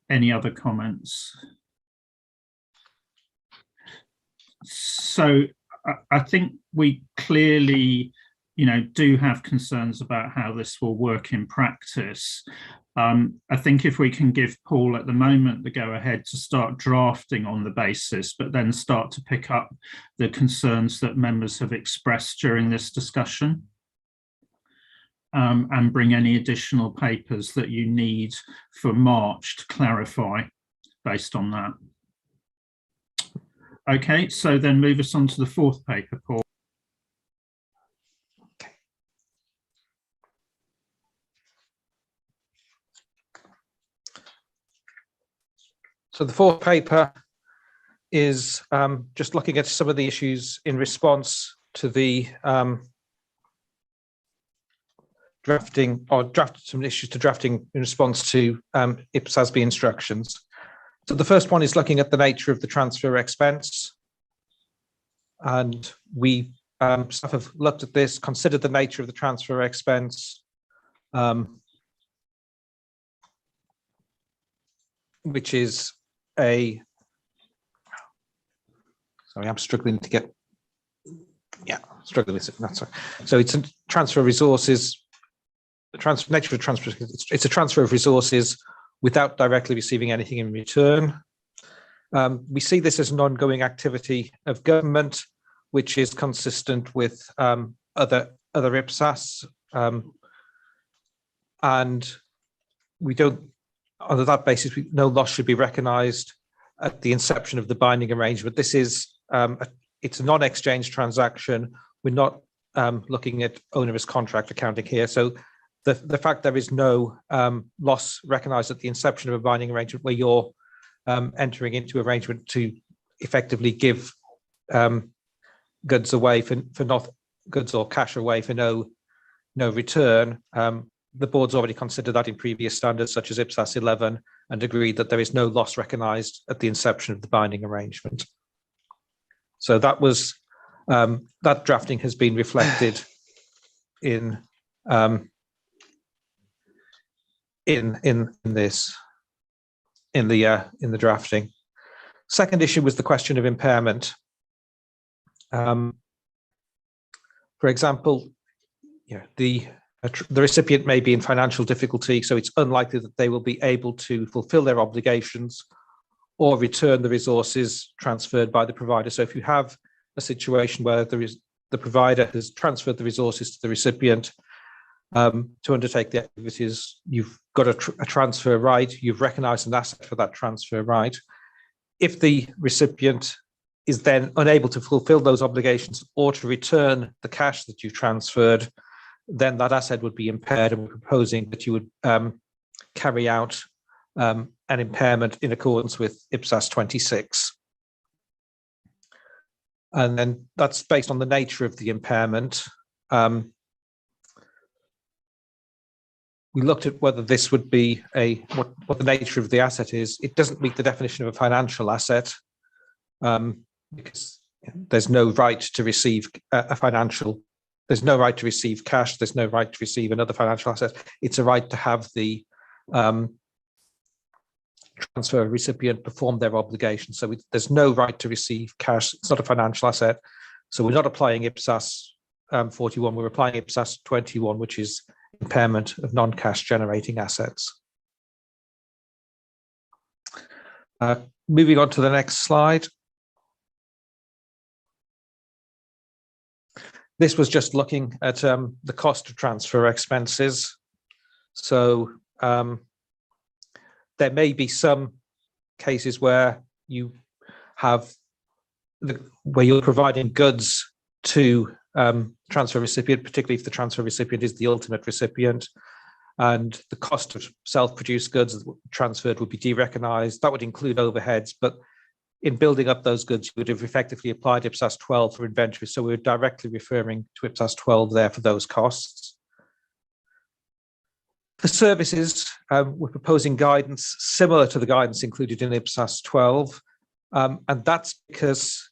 Any other comments? So I think we clearly, do have concerns about how this will work in practice. I think if we can give Paul at the moment the go ahead to start drafting on the basis, but then start to pick up the concerns that members have expressed during this discussion. And bring any additional papers that you need for March to clarify based on that. Okay, so then move us on to the fourth paper, Paul. Okay. So the fourth paper is just looking at some of the issues in response to the drafted some issues to drafting in response to IPSASB instructions. So the first one is looking at the nature of the transfer expense. And we staff have looked at this, considered the nature of the transfer expense, which is sorry, I'm struggling to get, struggling with it. That's right. So it's a transfer resources the nature of the transfer, it's a transfer of resources without directly receiving anything in return. We see this as an ongoing activity of government, which is consistent with other IPSAS, and we don't, on that basis, no loss should be recognised at the inception of the binding arrangement. This is it's a non-exchange transaction. We're not looking at onerous contract accounting here. So the fact there is no loss recognised at the inception of a binding arrangement where you're entering into arrangement to effectively give goods away for not goods or cash away for no return. The board's already considered that in previous standards such as IPSAS 11 and agreed that there is no loss recognised at the inception of the binding arrangement. So that was that drafting has been reflected in this in the drafting. Second issue was the question of impairment. For example, the recipient may be in financial difficulty, so it's unlikely that they will be able to fulfill their obligations or return the resources transferred by the provider. So if you have a situation where the provider has transferred the resources to the recipient to undertake the activities, you've got a transfer right, you've recognized an asset for that transfer right. If the recipient is then unable to fulfill those obligations or to return the cash that you transferred, then that asset would be impaired, and we're proposing that you would carry out an impairment in accordance with IPSAS 26. And then that's based on the nature of the impairment. We looked at whether this would be what the nature of the asset is. It doesn't meet the definition of a financial asset because there's no right to receive there's no right to receive cash, there's no right to receive another financial asset. It's a right to have the transfer recipient perform their obligation. So there's no right to receive cash. It's not a financial asset. So we're not applying IPSAS 41, we're applying IPSAS 21, which is impairment of non-cash generating assets. Moving on to the next slide. This was just looking at the cost of transfer expenses. So there may be some cases where you have where you're providing goods to transfer recipient, particularly if the transfer recipient is the ultimate recipient, and the cost of self-produced goods transferred would be derecognized. That would include overheads, but in building up those goods, you would have effectively applied IPSAS 12 for inventory. So we're directly referring to IPSAS 12 there for those costs. For services, we're proposing guidance similar to the guidance included in IPSAS 12. And that's because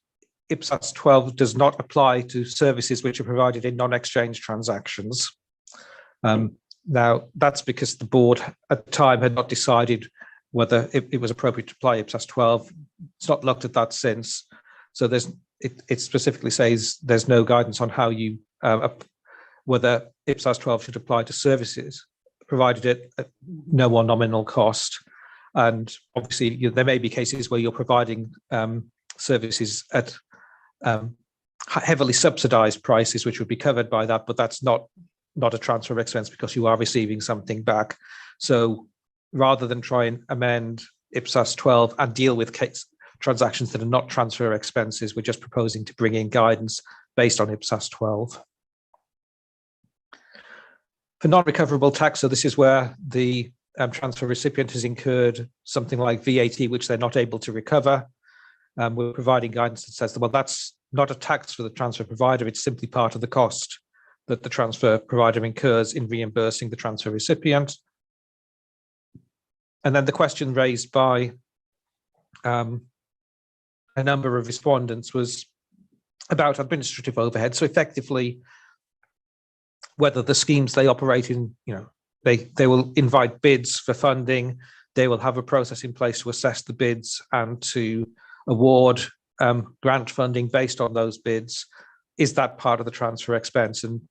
IPSAS 12 does not apply to services which are provided in non-exchange transactions. Now, that's because the board at the time had not decided whether it was appropriate to apply IPSAS 12. It's not looked at that since. So it specifically says there's no guidance on how you, whether IPSAS 12 should apply to services, provided it at no or nominal cost. And obviously, there may be cases where you're providing services at heavily subsidized prices, which would be covered by that, but that's not a transfer expense because you are receiving something back. So rather than try and amend IPSAS 12 and deal with transactions that are not transfer expenses, we're just proposing to bring in guidance based on IPSAS 12. For non-recoverable tax, so this is where the transfer recipient has incurred something like VAT, which they're not able to recover. We're providing guidance that says, well, that's not a tax for the transfer provider. It's simply part of the cost that the transfer provider incurs in reimbursing the transfer recipient. And then the question raised by a number of respondents was about administrative overhead. So effectively, whether the schemes they operate in, they will invite bids for funding, they will have a process in place to assess the bids and to award grant funding based on those bids. Is that part of the transfer expense? And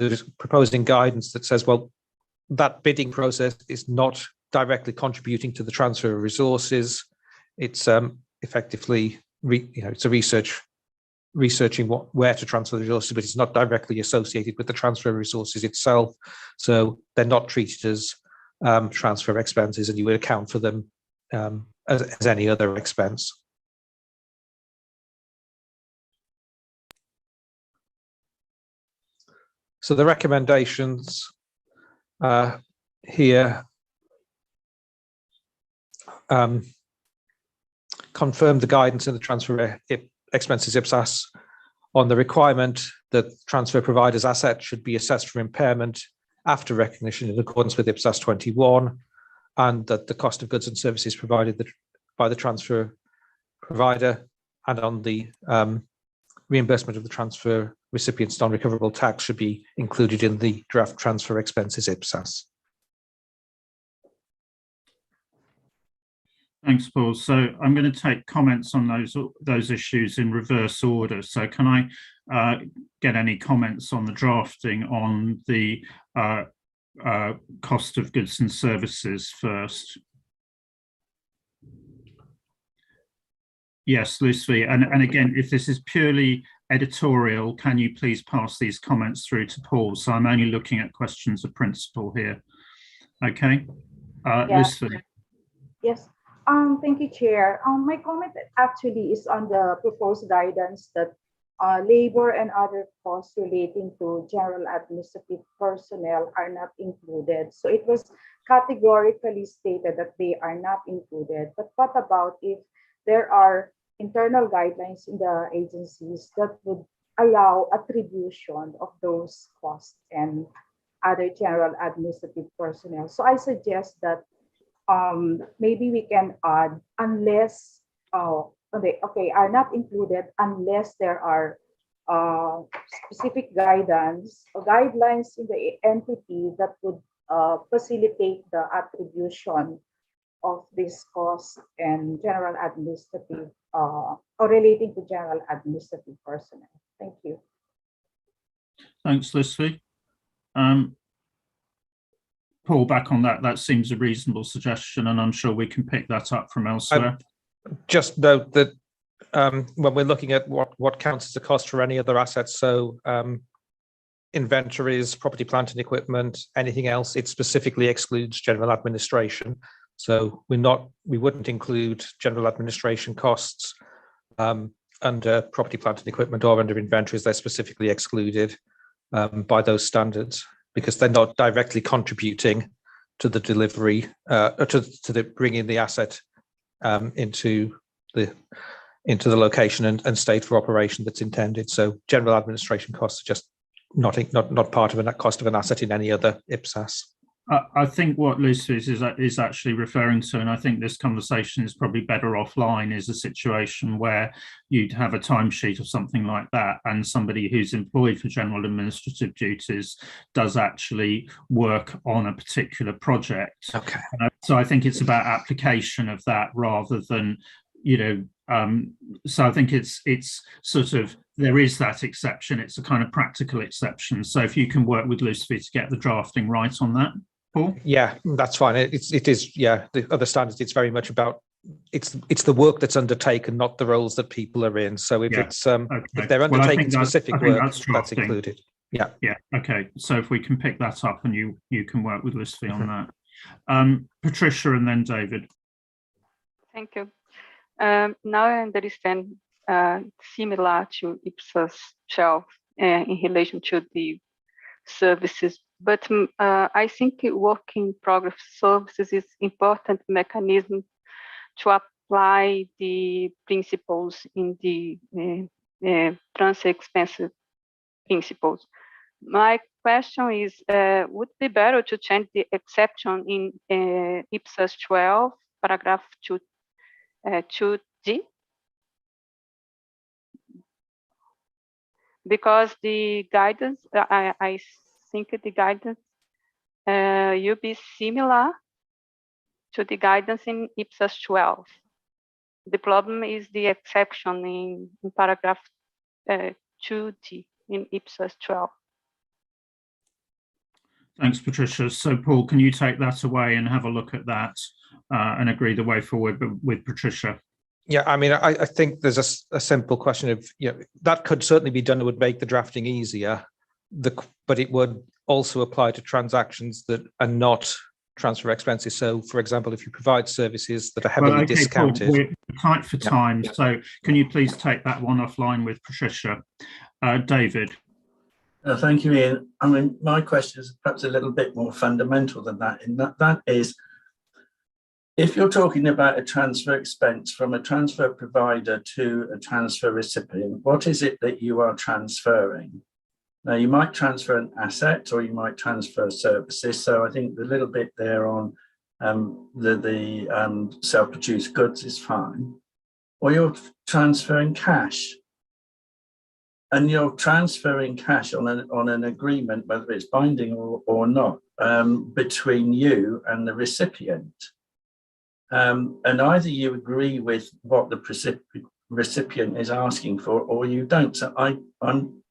there's proposing guidance that says, well, that bidding process is not directly contributing to the transfer of resources. It's effectively, it's a researching where to transfer the resources, but it's not directly associated with the transfer of resources itself. So they're not treated as transfer expenses, and you would account for them as any other expense. So the recommendations here confirm the guidance in the transfer expenses IPSAS on the requirement that transfer provider's asset should be assessed for impairment after recognition in accordance with IPSAS 21, and that the cost of goods and services provided by the transfer provider and on the reimbursement of the transfer recipient's non-recoverable tax should be included in the draft transfer expenses IPSAS. Thanks, Paul. So I'm going to take comments on those issues in reverse order. So can I get any comments on the drafting on the cost of goods and services first? Yes, Lucy. And again, if this is purely editorial, can you please pass these comments through to Paul? So I'm only looking at questions of principle here. Okay, Lucy. Yes. Thank you, Chair. My comment actually is on the proposed guidance that labor and other costs relating to general administrative personnel are not included. So it was categorically stated that they are not included. But what about if there are internal guidelines in the agencies that would allow attribution of those costs and other general administrative personnel? So I suggest that maybe we can add unless are not included unless there are specific guidelines in the entity that would facilitate the attribution of this cost and general administrative or relating to general administrative personnel. Thank you. Thanks, Lucy. Paul, back on that, that seems a reasonable suggestion, and I'm sure we can pick that up from elsewhere. Just note that when we're looking at what counts as a cost for any other assets, so inventories, property, plant and equipment, anything else, it specifically excludes general administration. So we wouldn't include general administration costs under property, plant and equipment or under inventories. They're specifically excluded by those standards, because they're not directly contributing to the delivery, to the bringing the asset into the location and state for operation that's intended. So general administration costs are just not part of a cost of an asset in any other IPSAS. I think what Lucy is actually referring to, and I think this conversation is probably better offline, is a situation where you'd have a timesheet or something like that, and somebody who's employed for general administrative duties does actually work on a particular project. Okay. So I think it's about application of that rather than, so I think it's sort of, there is that exception. It's a kind of practical exception. So if you can work with Lucy to get the drafting right on that. Paul? Yeah, that's fine. It is. The other standards, it's very much about it's the work that's undertaken, not the roles that people are in. So if it's if they're undertaking specific work, that's included. Yeah. Okay. So if we can pick that up, and you can work with Lucy on that. Patricia, and then David. Thank you. Now I understand similar to IPSAS 12 in relation to the services. But I think work in progress services is important mechanism to apply the principles in the transfer expenses principles. My question is, would it be better to change the exception in IPSAS 12, paragraph 2D? Because the guidance, I think the guidance will be similar to the guidance in IPSAS 12. The problem is the exception in paragraph 2D in IPSAS 12. Thanks, Patricia. So, Paul, can you take that away and have a look at that and agree the way forward with Patricia? Yeah, I mean, I think there's a simple question of, that could certainly be done. It would make the drafting easier, but it would also apply to transactions that are not transfer expenses. So, for example, if you provide services that are heavily discounted. Paul, we're tight for time, so can you please take that one offline with Patricia? David. Thank you, Ian. I mean, my question is perhaps a little bit more fundamental than that. In that is, if you're talking about a transfer expense from a transfer provider to a transfer recipient, what is it that you are transferring? Now, you might transfer an asset or you might transfer services. So I think the little bit there on the self-produced goods is fine. Or you're transferring cash. And you're transferring cash on an agreement, whether it's binding or not, between you and the recipient. And either you agree with what the recipient is asking for, or you don't. So I'm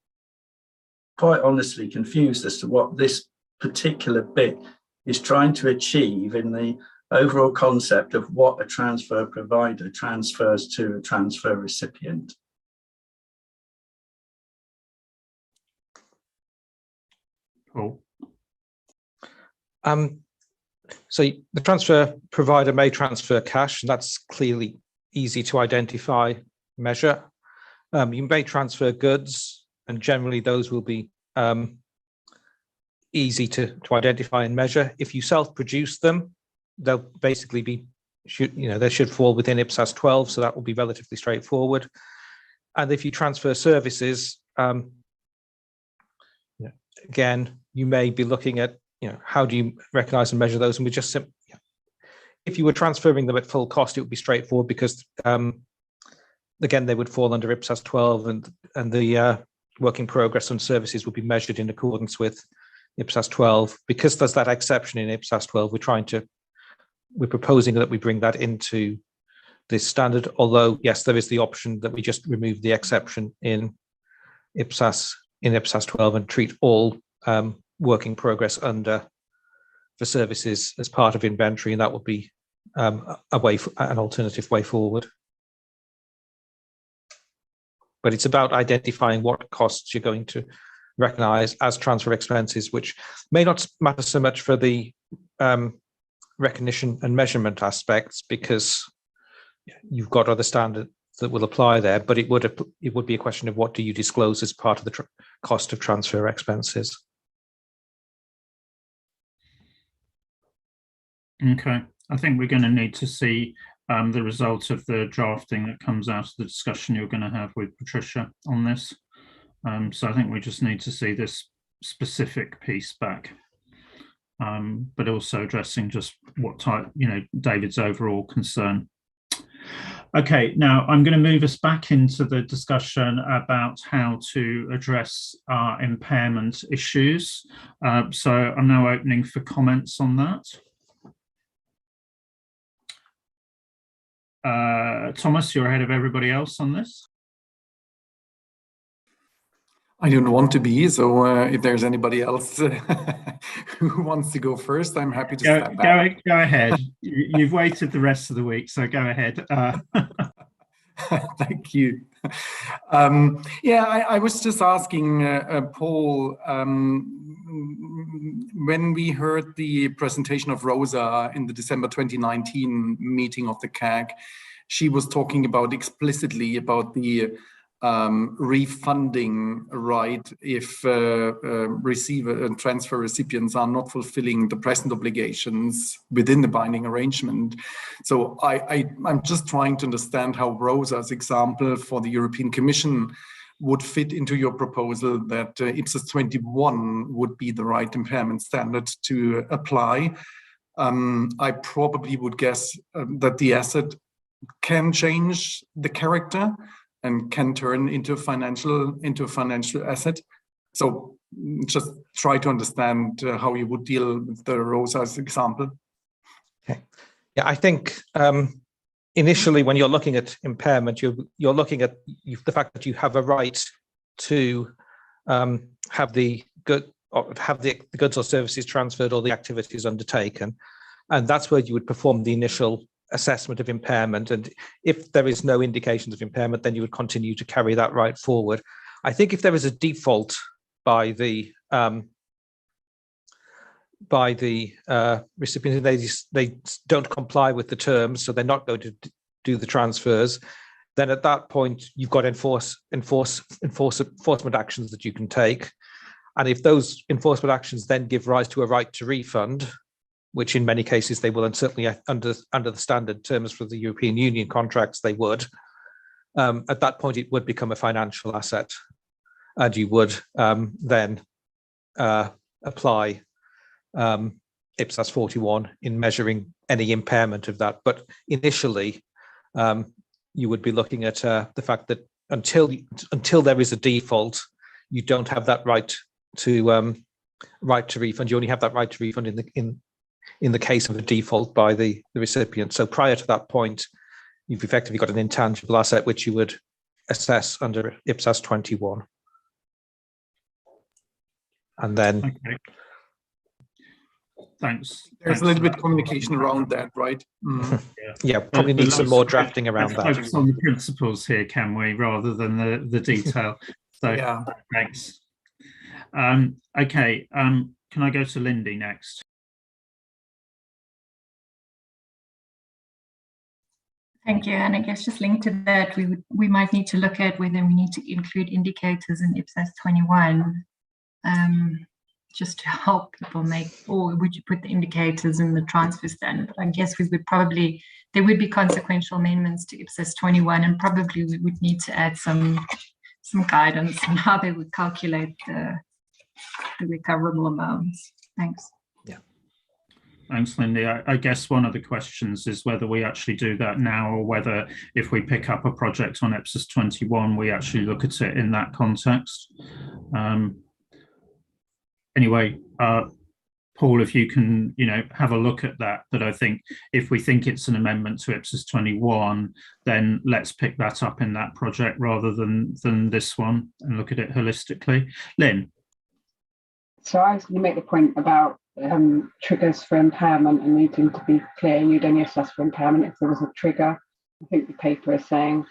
quite honestly confused as to what this particular bit is trying to achieve in the overall concept of what a transfer provider transfers to a transfer recipient. Cool. So the transfer provider may transfer cash, and that's clearly easy to identify, measure. You may transfer goods, and generally those will be easy to identify and measure. If you self-produce them, they'll basically be, they should fall within IPSAS 12, so that will be relatively straightforward. And if you transfer services, again, you may be looking at, how do you recognize and measure those? And we just simply, if you were transferring them at full cost, it would be straightforward because, again, they would fall under IPSAS 12 and the work in progress on services would be measured in accordance with IPSAS 12. Because there's that exception in IPSAS 12, we're proposing that we bring that into this standard, although, yes, there is the option that we just remove the exception in IPSAS 12 and treat all work in progress under the services as part of inventory, and that would be an alternative way forward. But it's about identifying what costs you're going to recognize as transfer expenses, which may not matter so much for the recognition and measurement aspects because you've got other standards that will apply there, but it would be a question of what do you disclose as part of the cost of transfer expenses. Okay, I think we're going to need to see the result of the drafting that comes out of the discussion you're going to have with Patricia on this. So I think we just need to see this specific piece back, but also addressing just what type, David's overall concern. Okay, now I'm going to move us back into the discussion about how to address impairment issues. So I'm now opening for comments on that. Thomas, you're ahead of everybody else on this. I don't want to be, so if there's anybody else who wants to go first, I'm happy to step back. Go ahead. You've waited the rest of the week, so go ahead. Thank you. I was just asking Paul, when we heard the presentation of Rosa in the December 2019 meeting of the CAG, she was talking explicitly about the refunding right if receiver and transfer recipients are not fulfilling the present obligations within the binding arrangement. So I'm just trying to understand how Rosa's example for the European Commission would fit into your proposal that IPSAS 21 would be the right impairment standard to apply. I probably would guess that the asset can change the character and can turn into a financial asset. So just try to understand how you would deal with the Rosa's example. Okay. Yeah, I think initially when you're looking at impairment, you're looking at the fact that you have a right to have the or have the goods or services transferred or the activities undertaken. And that's where you would perform the initial assessment of impairment. And if there is no indications of impairment, then you would continue to carry that right forward. I think if there is a default by the recipient, they don't comply with the terms, so they're not going to do the transfers, then at that point you've got enforcement actions that you can take. And if those enforcement actions then give rise to a right to refund, which in many cases they will, and certainly under the standard terms for the European Union contracts they would, at that point it would become a financial asset, and you would then apply IPSAS 41 in measuring any impairment of that. But initially, you would be looking at the fact that until there is a default, you don't have that right to refund. You only have that right to refund in the case of a default by the recipient. So prior to that point, you've effectively got an intangible asset which you would assess under IPSAS 21. And then okay. Thanks. There's a little bit of communication around that, right? Yeah, probably need some more drafting around that. Focus on the principles here, can we, rather than the detail? So yeah, thanks. Okay, can I go to Lindy next? Thank you. And I guess just linked to that, we might need to look at whether we need to include indicators in IPSAS 21. Just to help people make, or would you put the indicators in the transfer standard? But I guess we would probably, there would be consequential amendments to IPSAS 21, and probably we would need to add some guidance on how they would calculate the recoverable amounts. Thanks. Yeah. Thanks, Lindy. I guess one of the questions is whether we actually do that now, or whether if we pick up a project on IPSAS 21, we actually look at it in that context. Anyway, Paul, if you can, have a look at that. But I think if we think it's an amendment to IPSAS 21, then let's pick that up in that project rather than this one and look at it holistically. Lynn. So I was going to make the point about triggers for impairment and needing to be clear. You'd only assess for impairment if there was a trigger. I think the paper is saying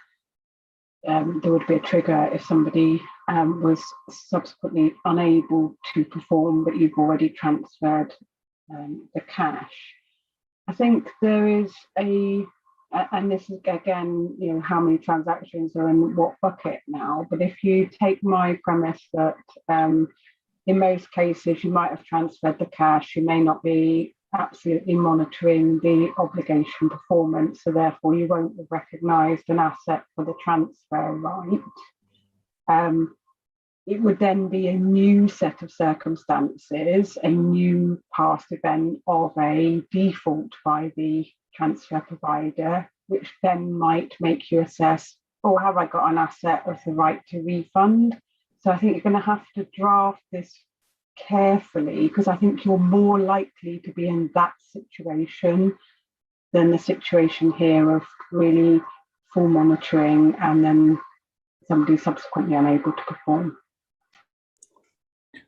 there would be a trigger if somebody was subsequently unable to perform, but you've already transferred the cash. I think there is and this is again, how many transactions are in what bucket now, but if you take my premise that in most cases you might have transferred the cash, you may not be absolutely monitoring the obligation performance, so therefore you won't have recognised an asset for the transfer right. It would then be a new set of circumstances, a new past event of a default by the transfer provider, which then might make you assess, have I got an asset with the right to refund? So I think you're going to have to draft this carefully, because I think you're more likely to be in that situation than the situation here of really full monitoring and then somebody subsequently unable to perform.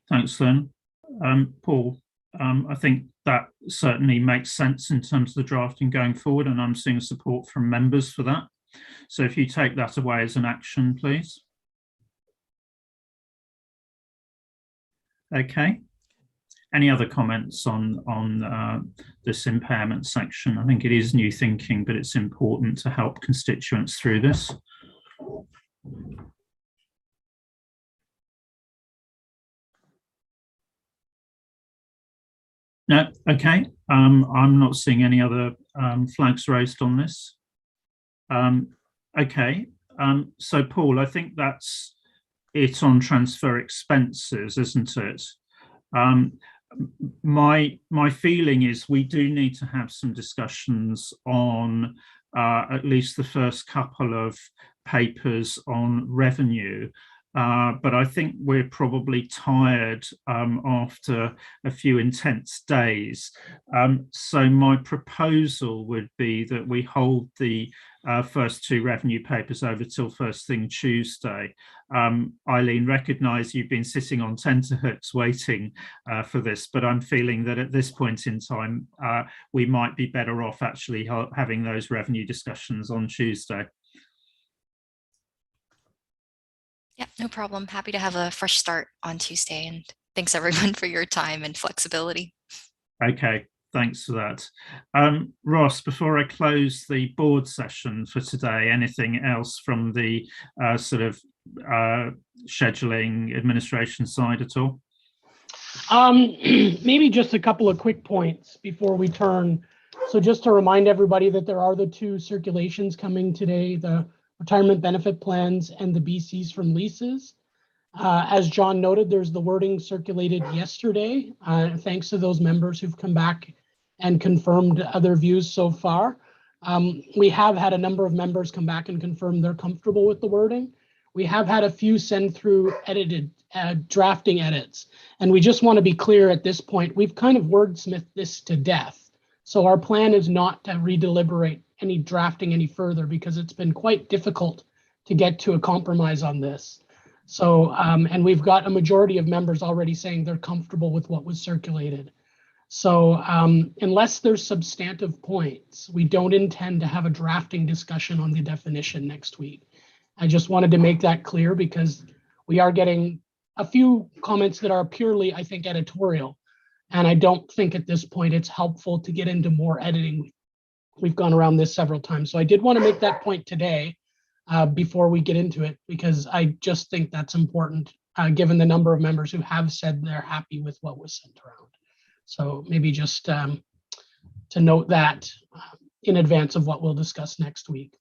Thanks, Lynn. Paul, I think that certainly makes sense in terms of the drafting going forward, and I'm seeing support from members for that. So if you take that away as an action, please. Okay. Any other comments on this impairment section? I think it is new thinking, but it's important to help constituents through this. No, okay. I'm not seeing any other flags raised on this. Okay. So Paul, I think that's it on transfer expenses, isn't it? My feeling is we do need to have some discussions on at least the first couple of papers on revenue. but I think we're probably tired after a few intense days. So my proposal would be that we hold the first two revenue papers over till first thing Tuesday. Eileen, recognise you've been sitting on tenterhooks waiting for this, but I'm feeling that at this point in time, we might be better off actually having those revenue discussions on Tuesday. Yeah, no problem. Happy to have a fresh start on Tuesday, and thanks everyone for your time and flexibility. Okay, thanks for that. Ross, before I close the board session for today, anything else from the sort of scheduling administration side at all? Maybe just a couple of quick points before we turn. So just to remind everybody that there are the two circulations coming today, the retirement benefit plans and the BCs from leases. As John noted, there's the wording circulated yesterday. Thanks to those members who've come back and confirmed other views so far. We have had a number of members come back and confirm they're comfortable with the wording. We have had a few send through edited drafting edits. And we just want to be clear at this point, we've kind of wordsmithed this to death. So our plan is not to redeliberate any drafting any further because it's been quite difficult to get to a compromise on this. So, and we've got a majority of members already saying they're comfortable with what was circulated. So unless there's substantive points, we don't intend to have a drafting discussion on the definition next week. I just wanted to make that clear because we are getting a few comments that are purely, I think, editorial. And I don't think at this point it's helpful to get into more editing. We've gone around this several times. So I did want to make that point today before we get into it, because I just think that's important, given the number of members who have said they're happy with what was sent around. So maybe just to note that in advance of what we'll discuss next week.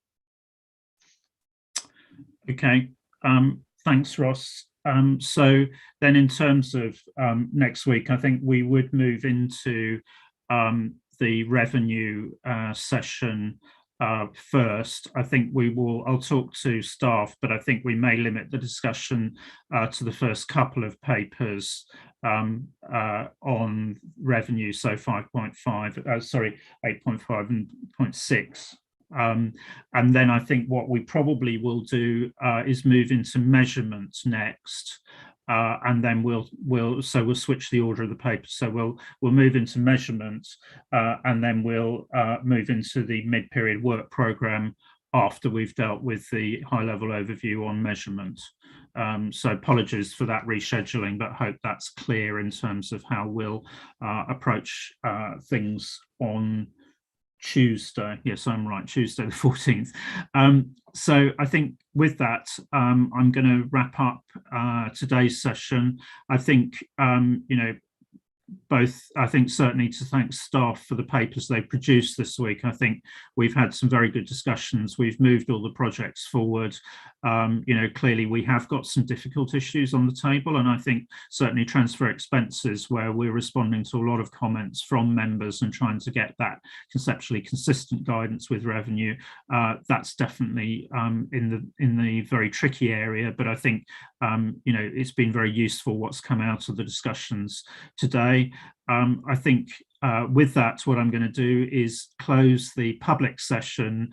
Okay, thanks, Ross. So then in terms of next week, I think we would move into the revenue session first. I think I'll talk to staff, but I think we may limit the discussion to the first couple of papers on revenue, so 5.5, sorry, 8.5 and 0.6. And then I think what we probably will do is move into measurements next, and then we'll switch the order of the papers. So we'll move into measurements, and then we'll move into the mid-period work program after we've dealt with the high-level overview on measurement. So apologies for that rescheduling, but hope that's clear in terms of how we'll approach things on Tuesday. Yes, I'm right, Tuesday the 14th. So I think with that, I'm going to wrap up today's session. I think, I think certainly to thank staff for the papers they produced this week. I think we've had some very good discussions. We've moved all the projects forward. Clearly we have got some difficult issues on the table, and I think certainly transfer expenses, where we're responding to a lot of comments from members and trying to get that conceptually consistent guidance with revenue. That's definitely in the very tricky area, but I think it's been very useful what's come out of the discussions today. I think with that, what I'm going to do is close the public session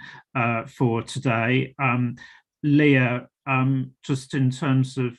for today. Leah, just in terms of